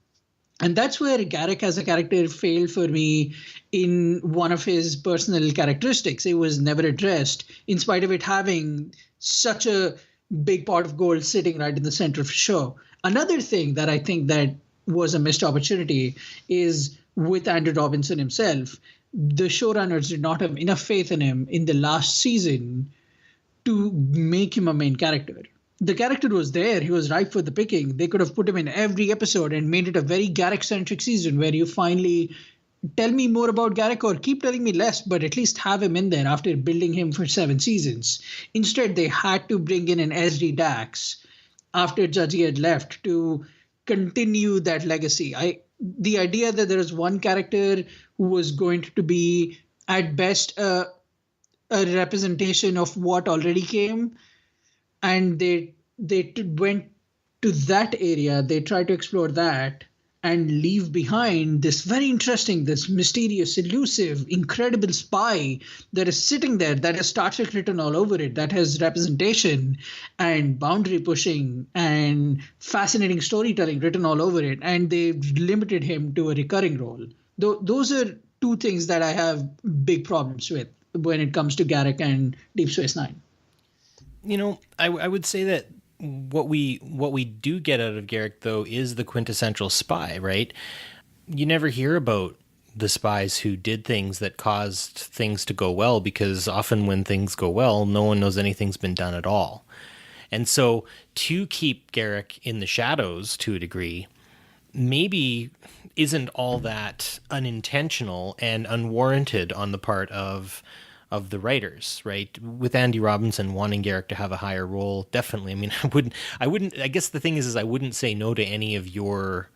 And that's where Garak as a character failed for me in one of his personal characteristics. It was never addressed, in spite of it having such a big pot of gold sitting right in the center of the show. Another thing that I think that was a missed opportunity is with Andrew Robinson himself. The showrunners did not have enough faith in him in the last season to make him a main character. The character was there. He was ripe for the picking. They could have put him in every episode and made it a very Garak-centric season where you finally tell me more about Garak or keep telling me less, but at least have him in there after building him for 7 seasons. Instead, they had to bring in an SD Dax after Judgy had left to continue that legacy. The idea that there was one character who was going to be at best a representation of what already came, and they went to that area, they tried to explore that and leave behind this very interesting, this mysterious, elusive, incredible spy that is sitting there, that has Star Trek written all over it, that has representation and boundary pushing and fascinating storytelling written all over it, and they've limited him to a recurring role. Those are two things that I have big problems with when it comes to Garak and Deep Space Nine. I would say that what we do get out of Garak, though, is the quintessential spy, right? You never hear about the spies who did things that caused things to go well, because often when things go well, no one knows anything's been done at all. And so to keep Garak in the shadows to a degree maybe isn't all that unintentional and unwarranted on the part of the writers, right? With Andy Robinson wanting Garak to have a higher role, definitely. I mean, I wouldn't. I guess the thing is I wouldn't say no to any of your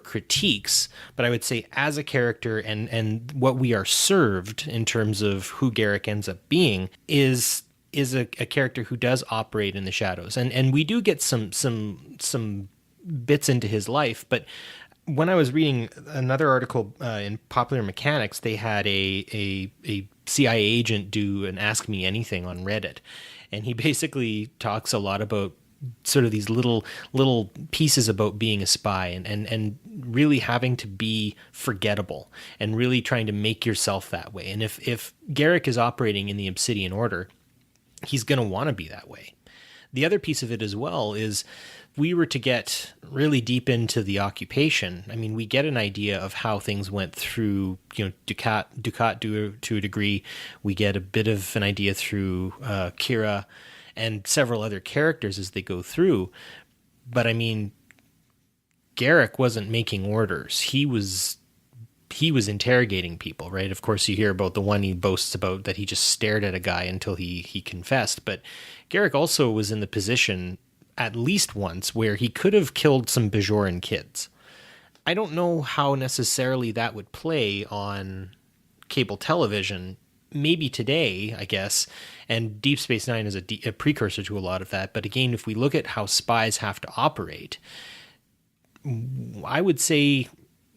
critiques, but I would say as a character and what we are served in terms of who Garak ends up being is a character who does operate in the shadows, and we do get some bits into his life, but when I was reading another article in Popular Mechanics, they had a CIA agent do an Ask Me Anything on Reddit, and he basically talks a lot about sort of these little pieces about being a spy and really having to be forgettable and really trying to make yourself that way. And if Garak is operating in the Obsidian Order, he's going to want to be that way. The other piece of it as well is we were to get really deep into the occupation. I mean, we get an idea of how things went through, Dukat to a degree. We get a bit of an idea through Kira and several other characters as they go through. But I mean, Garak wasn't making orders. He was interrogating people, right? Of course, you hear about the one he boasts about that he just stared at a guy until he confessed. But Garak also was in the position at least once where he could have killed some Bajoran kids. I don't know how necessarily that would play on cable television. Maybe today, I guess, and Deep Space Nine is a precursor to a lot of that. But again, if we look at how spies have to operate, I would say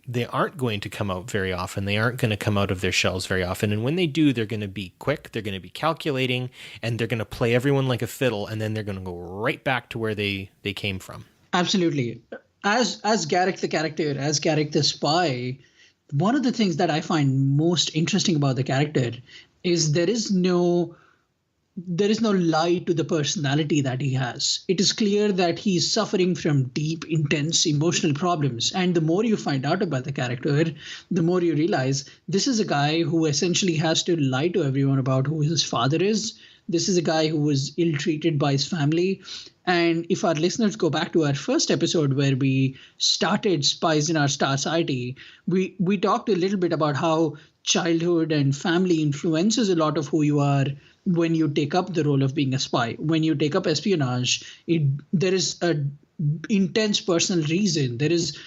they aren't going to come out very often. They aren't going to come out of their shells very often. And when they do, they're going to be quick, they're going to be calculating, and they're going to play everyone like a fiddle, and then they're going to go right back to where they came from. Absolutely. as Garak the character, as Garak the spy, one of the things that I find most interesting about the character is there is no lie to the personality that he has. It is clear that he's suffering from deep, intense emotional problems. And the more you find out about the character, the more you realize this is a guy who essentially has to lie to everyone about who his father is. This is a guy who was ill treated by his family. And if our listeners go back to our first episode where we started Spies in Our Starcity, we talked a little bit about how childhood and family influences a lot of who you are when you take up the role of being a spy. When you take up espionage, there is a intense personal reason. There is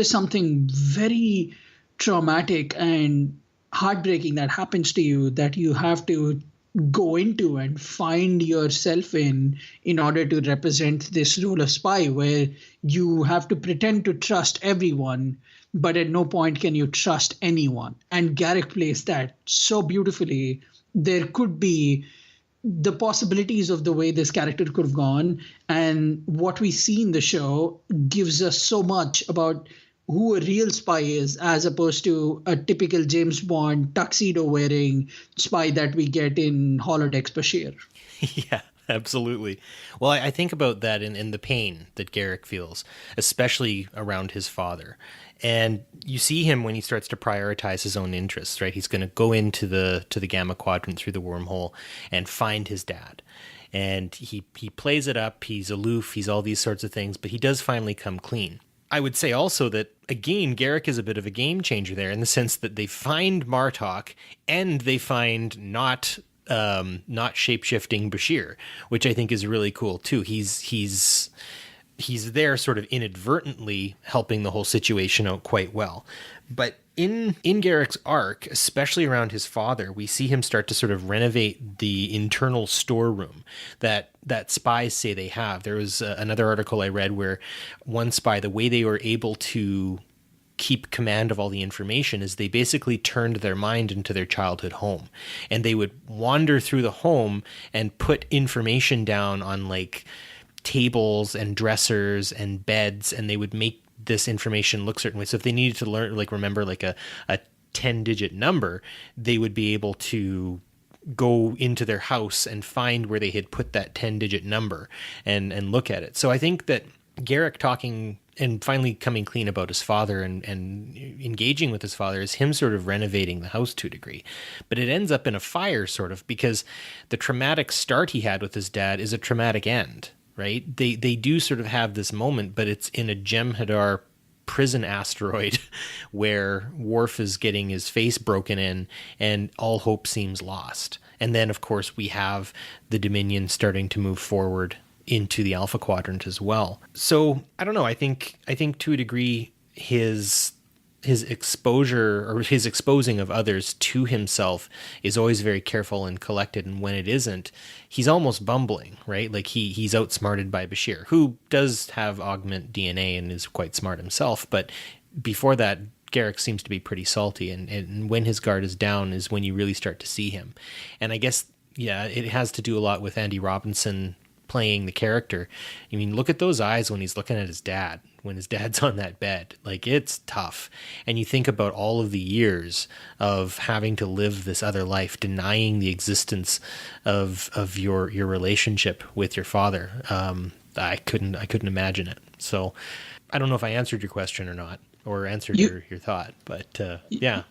something very traumatic and heartbreaking that happens to you that you have to go into and find yourself in order to represent this role of spy, where you have to pretend to trust everyone, but at no point can you trust anyone. And Garrick plays that so beautifully. There could be the possibilities of the way this character could have gone, and what we see in the show gives us so much about who a real spy is, as opposed to a typical James Bond tuxedo wearing spy that we get in Holodecks Bashir. Yeah, absolutely. Well, I think about that in the pain that Garak feels, especially around his father. And you see him when he starts to prioritize his own interests, right? He's going to go into the Gamma Quadrant through the wormhole and find his dad. And he plays it up, he's aloof, he's all these sorts of things, but he does finally come clean. I would say also that, again, Garak is a bit of a game changer there in the sense that they find Martok and they find not shape-shifting Bashir, which I think is really cool too. He's there sort of inadvertently helping the whole situation out quite well. But in Garak's arc, especially around his father, we see him start to sort of renovate the internal storeroom that spies say they have. There was another article I read where one spy, the way they were able to keep command of all the information is they basically turned their mind into their childhood home, and they would wander through the home and put information down on like tables and dressers and beds, and they would make this information look certain way. So if they needed to remember a 10-digit number, they would be able to go into their house and find where they had put that 10-digit number and look at it. So I think that Garak talking and finally coming clean about his father and engaging with his father is him sort of renovating the house to a degree. But it ends up in a fire, sort of, because the traumatic start he had with his dad is a traumatic end. Right? They do sort of have this moment, but it's in a Jem'Hadar prison asteroid where Worf is getting his face broken in and all hope seems lost. And then, of course, we have the Dominion starting to move forward into the Alpha Quadrant as well. So, I don't know. I think to a degree his exposure or his exposing of others to himself is always very careful and collected, and when it isn't, he's almost bumbling, right? Like he's outsmarted by Bashir, who does have augment DNA and is quite smart himself, but before that, Garak seems to be pretty salty, and when his guard is down is when you really start to see him. And I guess, yeah, it has to do a lot with Andy Robinson playing the character. I mean, look at those eyes when he's looking at his dad, when his dad's on that bed. Like, it's tough. And you think about all of the years of having to live this other life, denying the existence of your relationship with your father. I couldn't imagine it. So I don't know if I answered your question or not, or answered your thought, but yeah.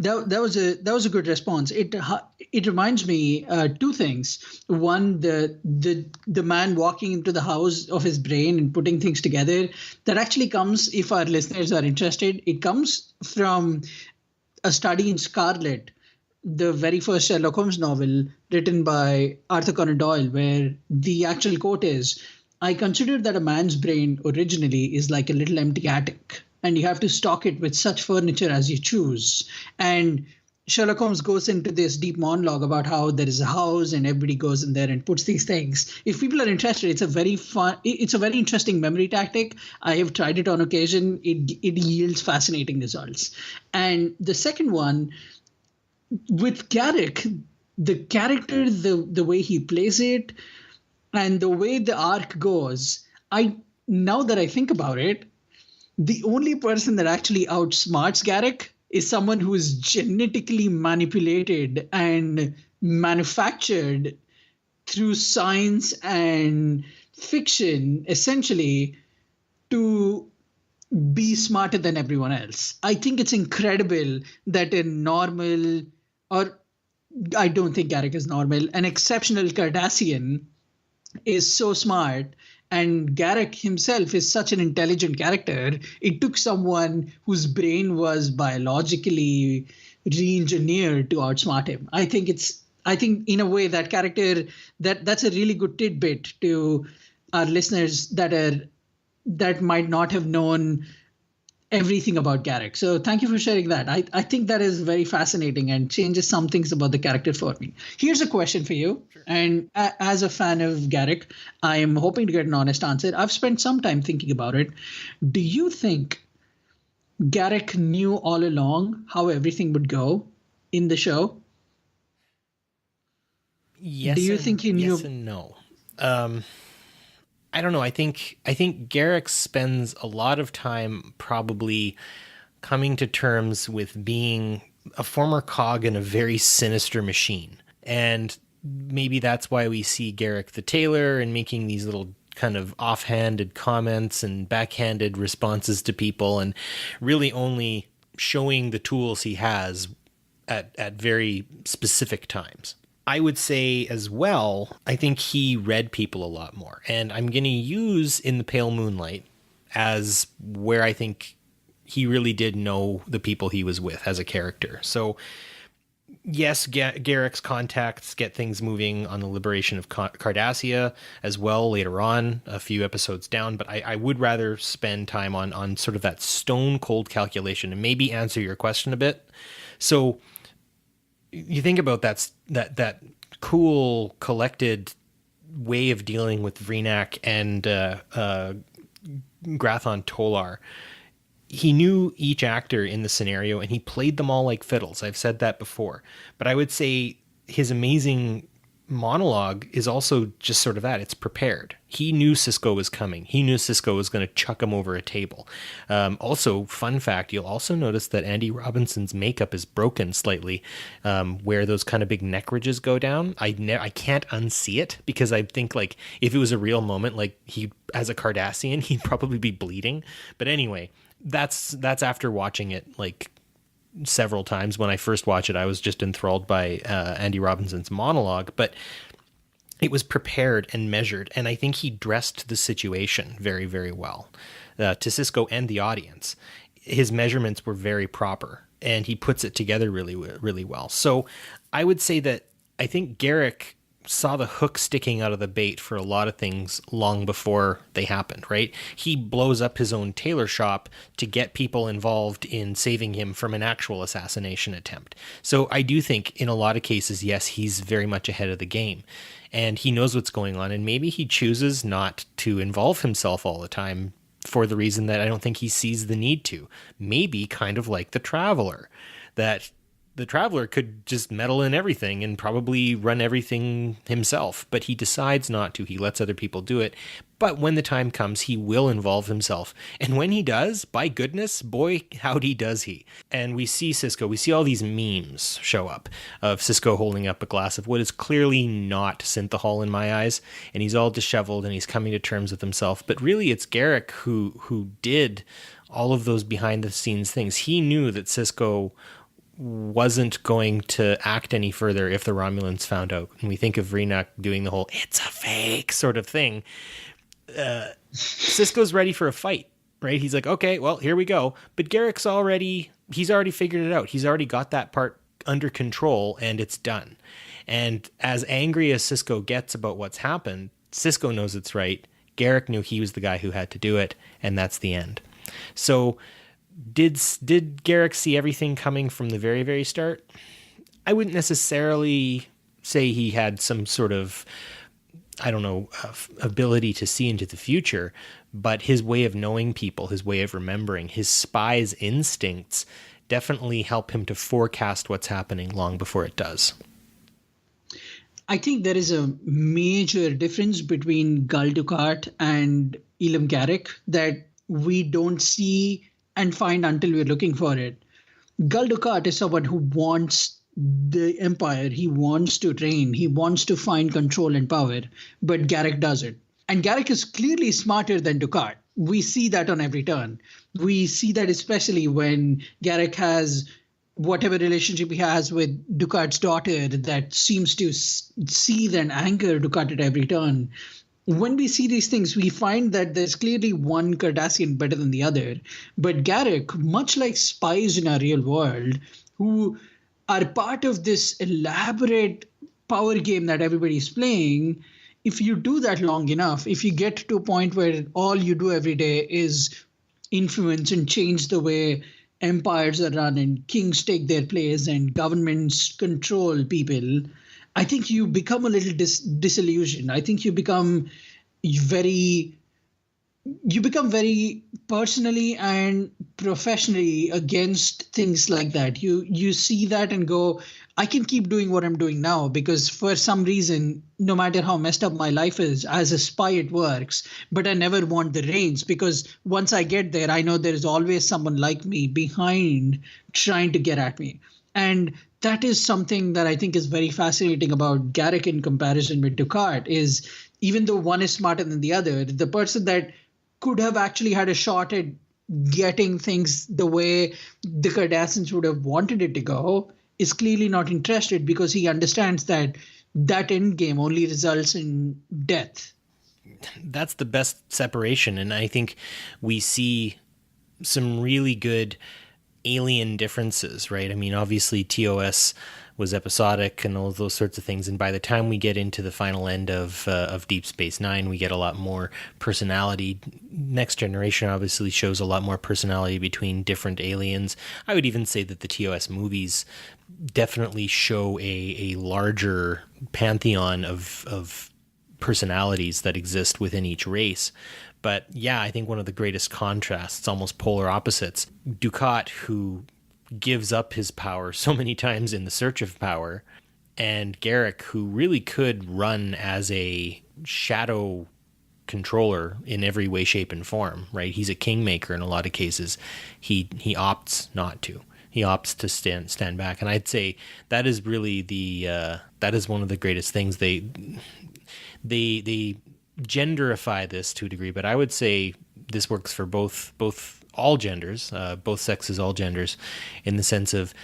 That was a good response. It reminds me two things. One, the man walking into the house of his brain and putting things together. That actually comes, if our listeners are interested, it comes from a study in Scarlet, the very first Sherlock Holmes novel written by Arthur Conan Doyle, where the actual quote is, "I consider that a man's brain originally is like a little empty attic, and you have to stock it with such furniture as you choose." And Sherlock Holmes goes into this deep monologue about how there is a house and everybody goes in there and puts these things. If people are interested, it's a very interesting memory tactic. I have tried it on occasion. It yields fascinating results. And the second one, with Garak, the character, the way he plays it, and the way the arc goes, now that I think about it, the only person that actually outsmarts Garak is someone who is genetically manipulated and manufactured through science and fiction, essentially, to be smarter than everyone else. I think it's incredible that a normal, or I don't think Garak is normal, an exceptional Cardassian is so smart, and Garak himself is such an intelligent character. It took someone whose brain was biologically re-engineered to outsmart him. I think in a way that character, that's a really good tidbit to our listeners that might not have known everything about Garak. So thank you for sharing that. I think that is very fascinating and changes some things about the character for me. Here's a question for you. Sure. And as a fan of Garak, I am hoping to get an honest answer. I've spent some time thinking about it. Do you think Garak knew all along how everything would go in the show? Yes. Do you think he knew? Yes and no. I don't know. I think Garak spends a lot of time probably coming to terms with being a former cog in a very sinister machine. And maybe that's why we see Garak the Tailor and making these little kind of offhanded comments and backhanded responses to people, and really only showing the tools he has at very specific times. I would say as well, I think he read people a lot more. And I'm going to use In the Pale Moonlight as where I think he really did know the people he was with as a character. So yes, Garak's contacts get things moving on the liberation of Cardassia as well later on, a few episodes down. But I would rather spend time on sort of that stone cold calculation and maybe answer your question a bit. So you think about that cool collected way of dealing with Vreenak and Grathon Tolar. He knew each actor in the scenario and he played them all like fiddles. I've said that before, but I would say his amazing monologue is also just sort of that. It's prepared. He knew Sisko was coming. He knew Sisko was going to chuck him over a table. Also, fun fact, you'll also notice that Andy Robinson's makeup is broken slightly, where those kind of big neck ridges go down. I can't unsee it because I think like if it was a real moment, like he as a Cardassian, he'd probably be bleeding. But anyway, that's after watching it like several times. When I first watched it, I was just enthralled by Andy Robinson's monologue, but it was prepared and measured, and I think he dressed the situation very, very well to Sisko and the audience. His measurements were very proper, and he puts it together really, really well. So I would say that I think Garak saw the hook sticking out of the bait for a lot of things long before they happened, right? He blows up his own tailor shop to get people involved in saving him from an actual assassination attempt. So I do think in a lot of cases, yes, he's very much ahead of the game and he knows what's going on, and maybe he chooses not to involve himself all the time for the reason that I don't think he sees the need to. Maybe kind of like the Traveler, that the Traveler could just meddle in everything and probably run everything himself, but he decides not to. He lets other people do it. But when the time comes, he will involve himself. And when he does, by goodness, boy, howdy does he. And we see Sisko, we see all these memes show up of Sisko holding up a glass of what is clearly not synthahol in my eyes. And he's all disheveled and he's coming to terms with himself. But really, it's Garak who did all of those behind the scenes things. He knew that Sisko wasn't going to act any further if the Romulans found out. And we think of Vreenak doing the whole "it's a fake" sort of thing. Sisko's ready for a fight, right? He's like, okay, well, here we go. But Garak's he's already figured it out. He's already got that part under control and it's done. And as angry as Sisko gets about what's happened, Sisko knows it's right. Garak knew he was the guy who had to do it, and that's the end. So Did Garak see everything coming from the very, very start? I wouldn't necessarily say he had some sort of, ability to see into the future, but his way of knowing people, his way of remembering, his spy's instincts definitely help him to forecast what's happening long before it does. I think there is a major difference between Gul Dukat and Elam Garak that we don't see and find until we're looking for it. Gul Dukat is someone who wants the empire. He wants to reign. He wants to find control and power, but Garak doesn't. And Garak is clearly smarter than Dukat. We see that on every turn. We see that especially when Garak has whatever relationship he has with Dukat's daughter that seems to seethe and anger Dukat at every turn. When we see these things, we find that there's clearly one Cardassian better than the other. But Garak, much like spies in our real world, who are part of this elaborate power game that everybody's playing, if you do that long enough, if you get to a point where all you do every day is influence and change the way empires are run and kings take their place and governments control people, I think you become a little disillusioned. I think you become very personally and professionally against things like that. You see that and go, I can keep doing what I'm doing now because for some reason, no matter how messed up my life is, as a spy it works, but I never want the reins because once I get there, I know there is always someone like me behind trying to get at me. And that is something that I think is very fascinating about Garak in comparison with Dukat is even though one is smarter than the other, the person that could have actually had a shot at getting things the way the Cardassians would have wanted it to go is clearly not interested because he understands that that end game only results in death. That's the best separation. And I think we see some really good alien differences, right? I mean, obviously TOS was episodic and all those sorts of things. And by the time we get into the final end of Deep Space Nine, we get a lot more personality. Next Generation obviously shows a lot more personality between different aliens. I would even say that the TOS movies definitely show a larger pantheon of personalities that exist within each race. But yeah, I think one of the greatest contrasts, almost polar opposites, Dukat, who gives up his power so many times in the search of power, and Garak, who really could run as a shadow controller in every way, shape, and form, right? He's a kingmaker in a lot of cases. He opts not to. He opts to stand back. And I'd say that is really that is one of the greatest things. They genderify this to a degree, but I would say this works for both all genders, both sexes, all genders, in the sense of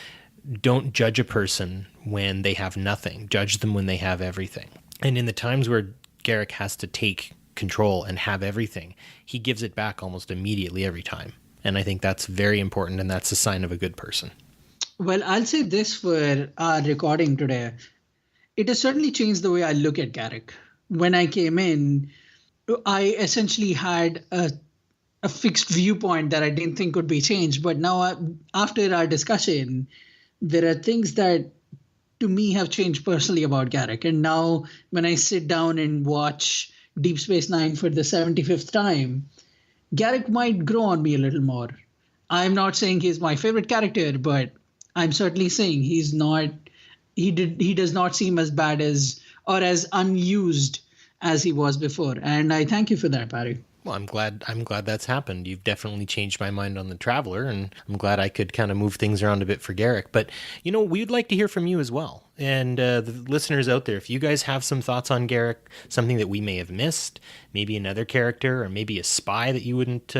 don't judge a person when they have nothing. Judge them when they have everything. And in the times where Garak has to take control and have everything, he gives it back almost immediately every time. And I think that's very important, and that's a sign of a good person. Well, I'll say this for our recording today. It has certainly changed the way I look at Garak. When I came in, I essentially had a fixed viewpoint that I didn't think could be changed. But now, after our discussion, there are things that, to me, have changed personally about Garak. And now, when I sit down and watch Deep Space Nine for the 75th time, Garak might grow on me a little more. I'm not saying he's my favorite character, but I'm certainly saying he's not. He does not seem as bad as or as unused as he was before. And I thank you for that, Barry. Well, I'm glad that's happened. You've definitely changed my mind on the Traveler, and I'm glad I could kind of move things around a bit for Garak. But, we'd like to hear from you as well. And the listeners out there, if you guys have some thoughts on Garak, something that we may have missed, maybe another character, or maybe a spy that you wouldn't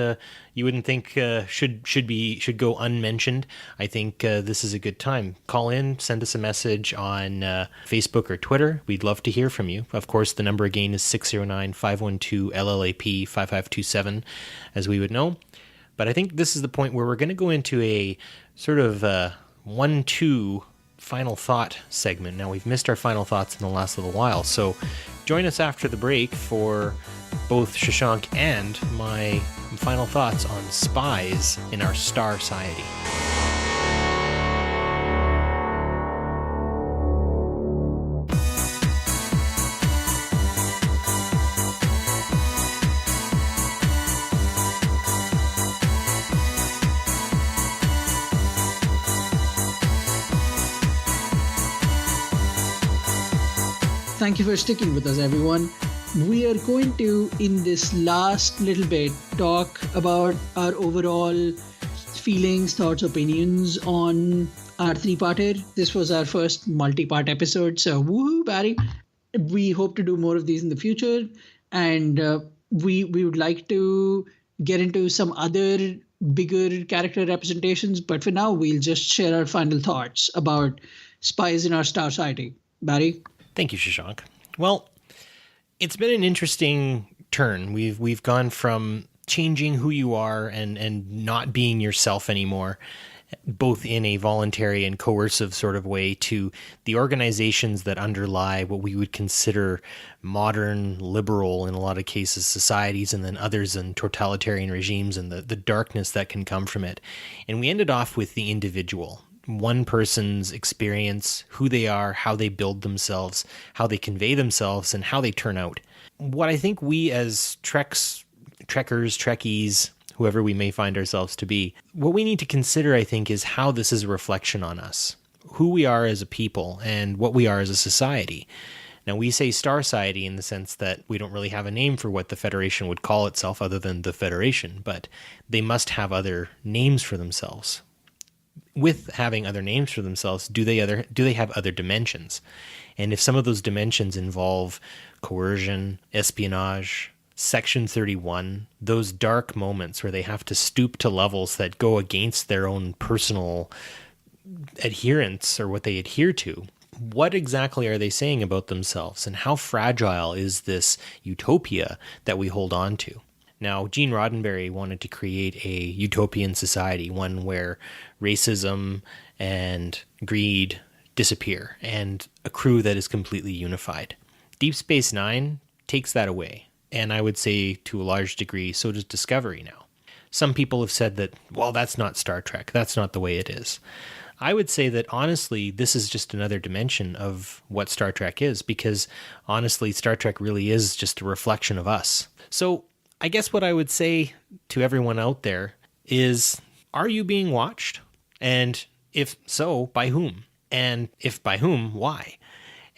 think should go unmentioned, I think this is a good time. Call in, send us a message on Facebook or Twitter. We'd love to hear from you. Of course, the number again is 609-512-LLAP-5527, as we would know. But I think this is the point where we're going to go into a sort of 1-2 final thought segment. Now, we've missed our final thoughts in the last little while, so join us after the break for both Shashank and my final thoughts on Spies in Our Starciety. Thank you for sticking with us, everyone. We are going to, in this last little bit, talk about our overall feelings, thoughts, opinions on our three-parter. This was our first multi-part episode, so woohoo, Barry. We hope to do more of these in the future, and we would like to get into some other bigger character representations, but for now, we'll just share our final thoughts about Spies in Our Starcity. Barry? Thank you, Shashank. Well, it's been an interesting turn. We've gone from changing who you are and not being yourself anymore, both in a voluntary and coercive sort of way, to the organizations that underlie what we would consider modern, liberal, in a lot of cases, societies, and then others in totalitarian regimes and the darkness that can come from it. And we ended off with the individual. One person's experience, who they are, how they build themselves, how they convey themselves, and how they turn out. What I think we as trekkers, trekkies, whoever we may find ourselves to be, what we need to consider, I think, is how this is a reflection on us, who we are as a people, and what we are as a society. Now, we say Starciety in the sense that we don't really have a name for what the Federation would call itself other than the Federation, but they must have other names for themselves. With having other names for themselves, do they have other dimensions? And if some of those dimensions involve coercion, espionage, Section 31, those dark moments where they have to stoop to levels that go against their own personal adherence or what they adhere to, what exactly are they saying about themselves, and how fragile is this utopia that we hold on to? Now, Gene Roddenberry wanted to create a utopian society, one where racism and greed disappear, and a crew that is completely unified. Deep Space Nine takes that away, and I would say to a large degree, so does Discovery now. Some people have said that, well, that's not Star Trek, that's not the way it is. I would say that, honestly, this is just another dimension of what Star Trek is, because, honestly, Star Trek really is just a reflection of us. So, I guess what I would say to everyone out there is, are you being watched? And if so, by whom? And if by whom, why?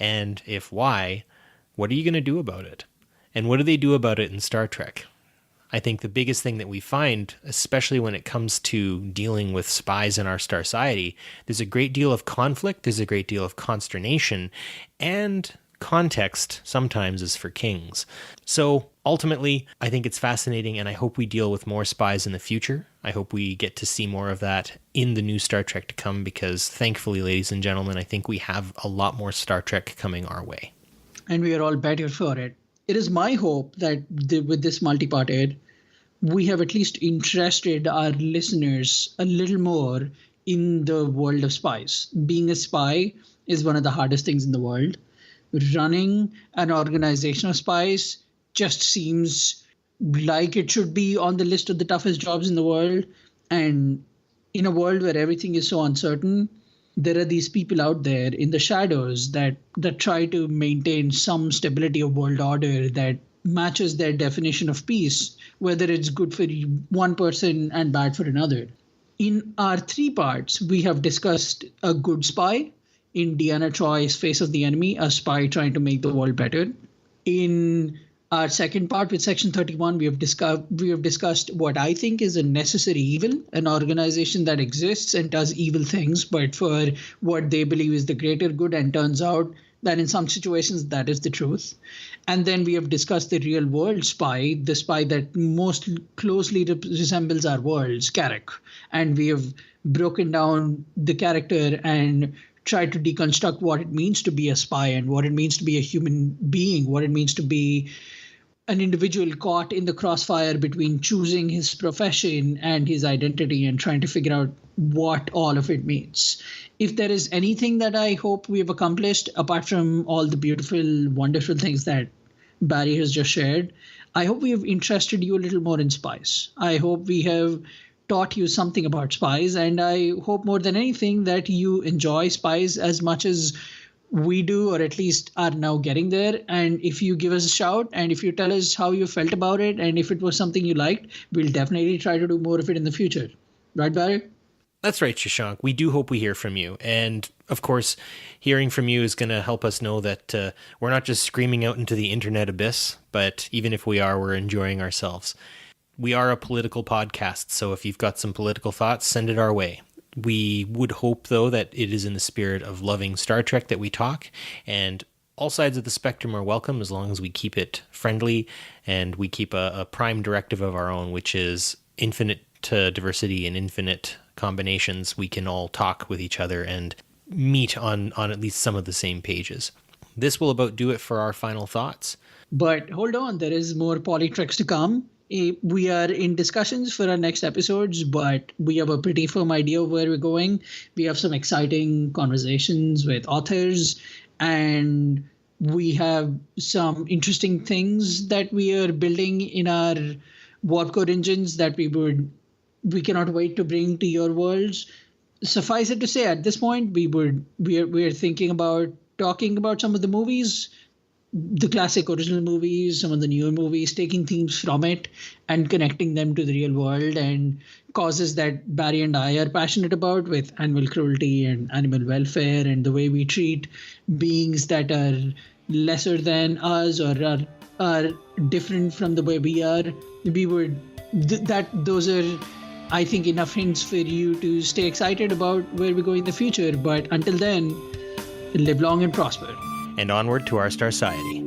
And if why, what are you going to do about it? And what do they do about it in Star Trek? I think the biggest thing that we find, especially when it comes to dealing with spies in our Starciety, there's a great deal of conflict, there's a great deal of consternation, and context sometimes is for kings. So ultimately, I think it's fascinating, and I hope we deal with more spies in the future. I hope we get to see more of that in the new Star Trek to come, because thankfully, ladies and gentlemen, I think we have a lot more Star Trek coming our way. And we are all better for it. It is my hope that with this multi-parted, we have at least interested our listeners a little more in the world of spies. Being a spy is one of the hardest things in the world. Running an organization of spies just seems like it should be on the list of the toughest jobs in the world. And in a world where everything is so uncertain, there are these people out there in the shadows that try to maintain some stability of world order that matches their definition of peace, whether it's good for one person and bad for another. In our three parts, we have discussed a good spy. In Deanna Troy's Face of the Enemy, a spy trying to make the world better. In our second part with Section 31, we have discussed what I think is a necessary evil, an organization that exists and does evil things, but for what they believe is the greater good, and turns out that in some situations that is the truth. And then we have discussed the real world spy, the spy that most closely resembles our worlds, Garak. And we have broken down the character and tried to deconstruct what it means to be a spy and what it means to be a human being, what it means to be an individual caught in the crossfire between choosing his profession and his identity and trying to figure out what all of it means. If there is anything that I hope we have accomplished, apart from all the beautiful, wonderful things that Barry has just shared, I hope we have interested you a little more in spies. I hope we have taught you something about spies, and I hope more than anything that you enjoy spies as much as we do, or at least are now getting there. And if you give us a shout, and if you tell us how you felt about it, and if it was something you liked, we'll definitely try to do more of it in the future. Right, Barry? That's right, Shashank. We do hope we hear from you. And of course, hearing from you is going to help us know that we're not just screaming out into the internet abyss, but even if we are, we're enjoying ourselves. We are a political podcast, so if you've got some political thoughts, send it our way. We would hope, though, that it is in the spirit of loving Star Trek that we talk, and all sides of the spectrum are welcome as long as we keep it friendly and we keep a prime directive of our own, which is infinite diversity and infinite combinations. We can all talk with each other and meet on at least some of the same pages. This will about do it for our final thoughts. But hold on, there is more PoliTreks to come. We are in discussions for our next episodes, but we have a pretty firm idea of where we're going. We have some exciting conversations with authors, and we have some interesting things that we are building in our warp core engines that we cannot wait to bring to your worlds. Suffice it to say, at this point, we're thinking about talking about some of the movies, the classic original movies, some of the newer movies, taking themes from it and connecting them to the real world and causes that Barry and I are passionate about, with animal cruelty and animal welfare and the way we treat beings that are lesser than us or are different from the way we are. Those are, I think, enough hints for you to stay excited about where we go in the future. But until then, live long and prosper. And onward to our Starciety.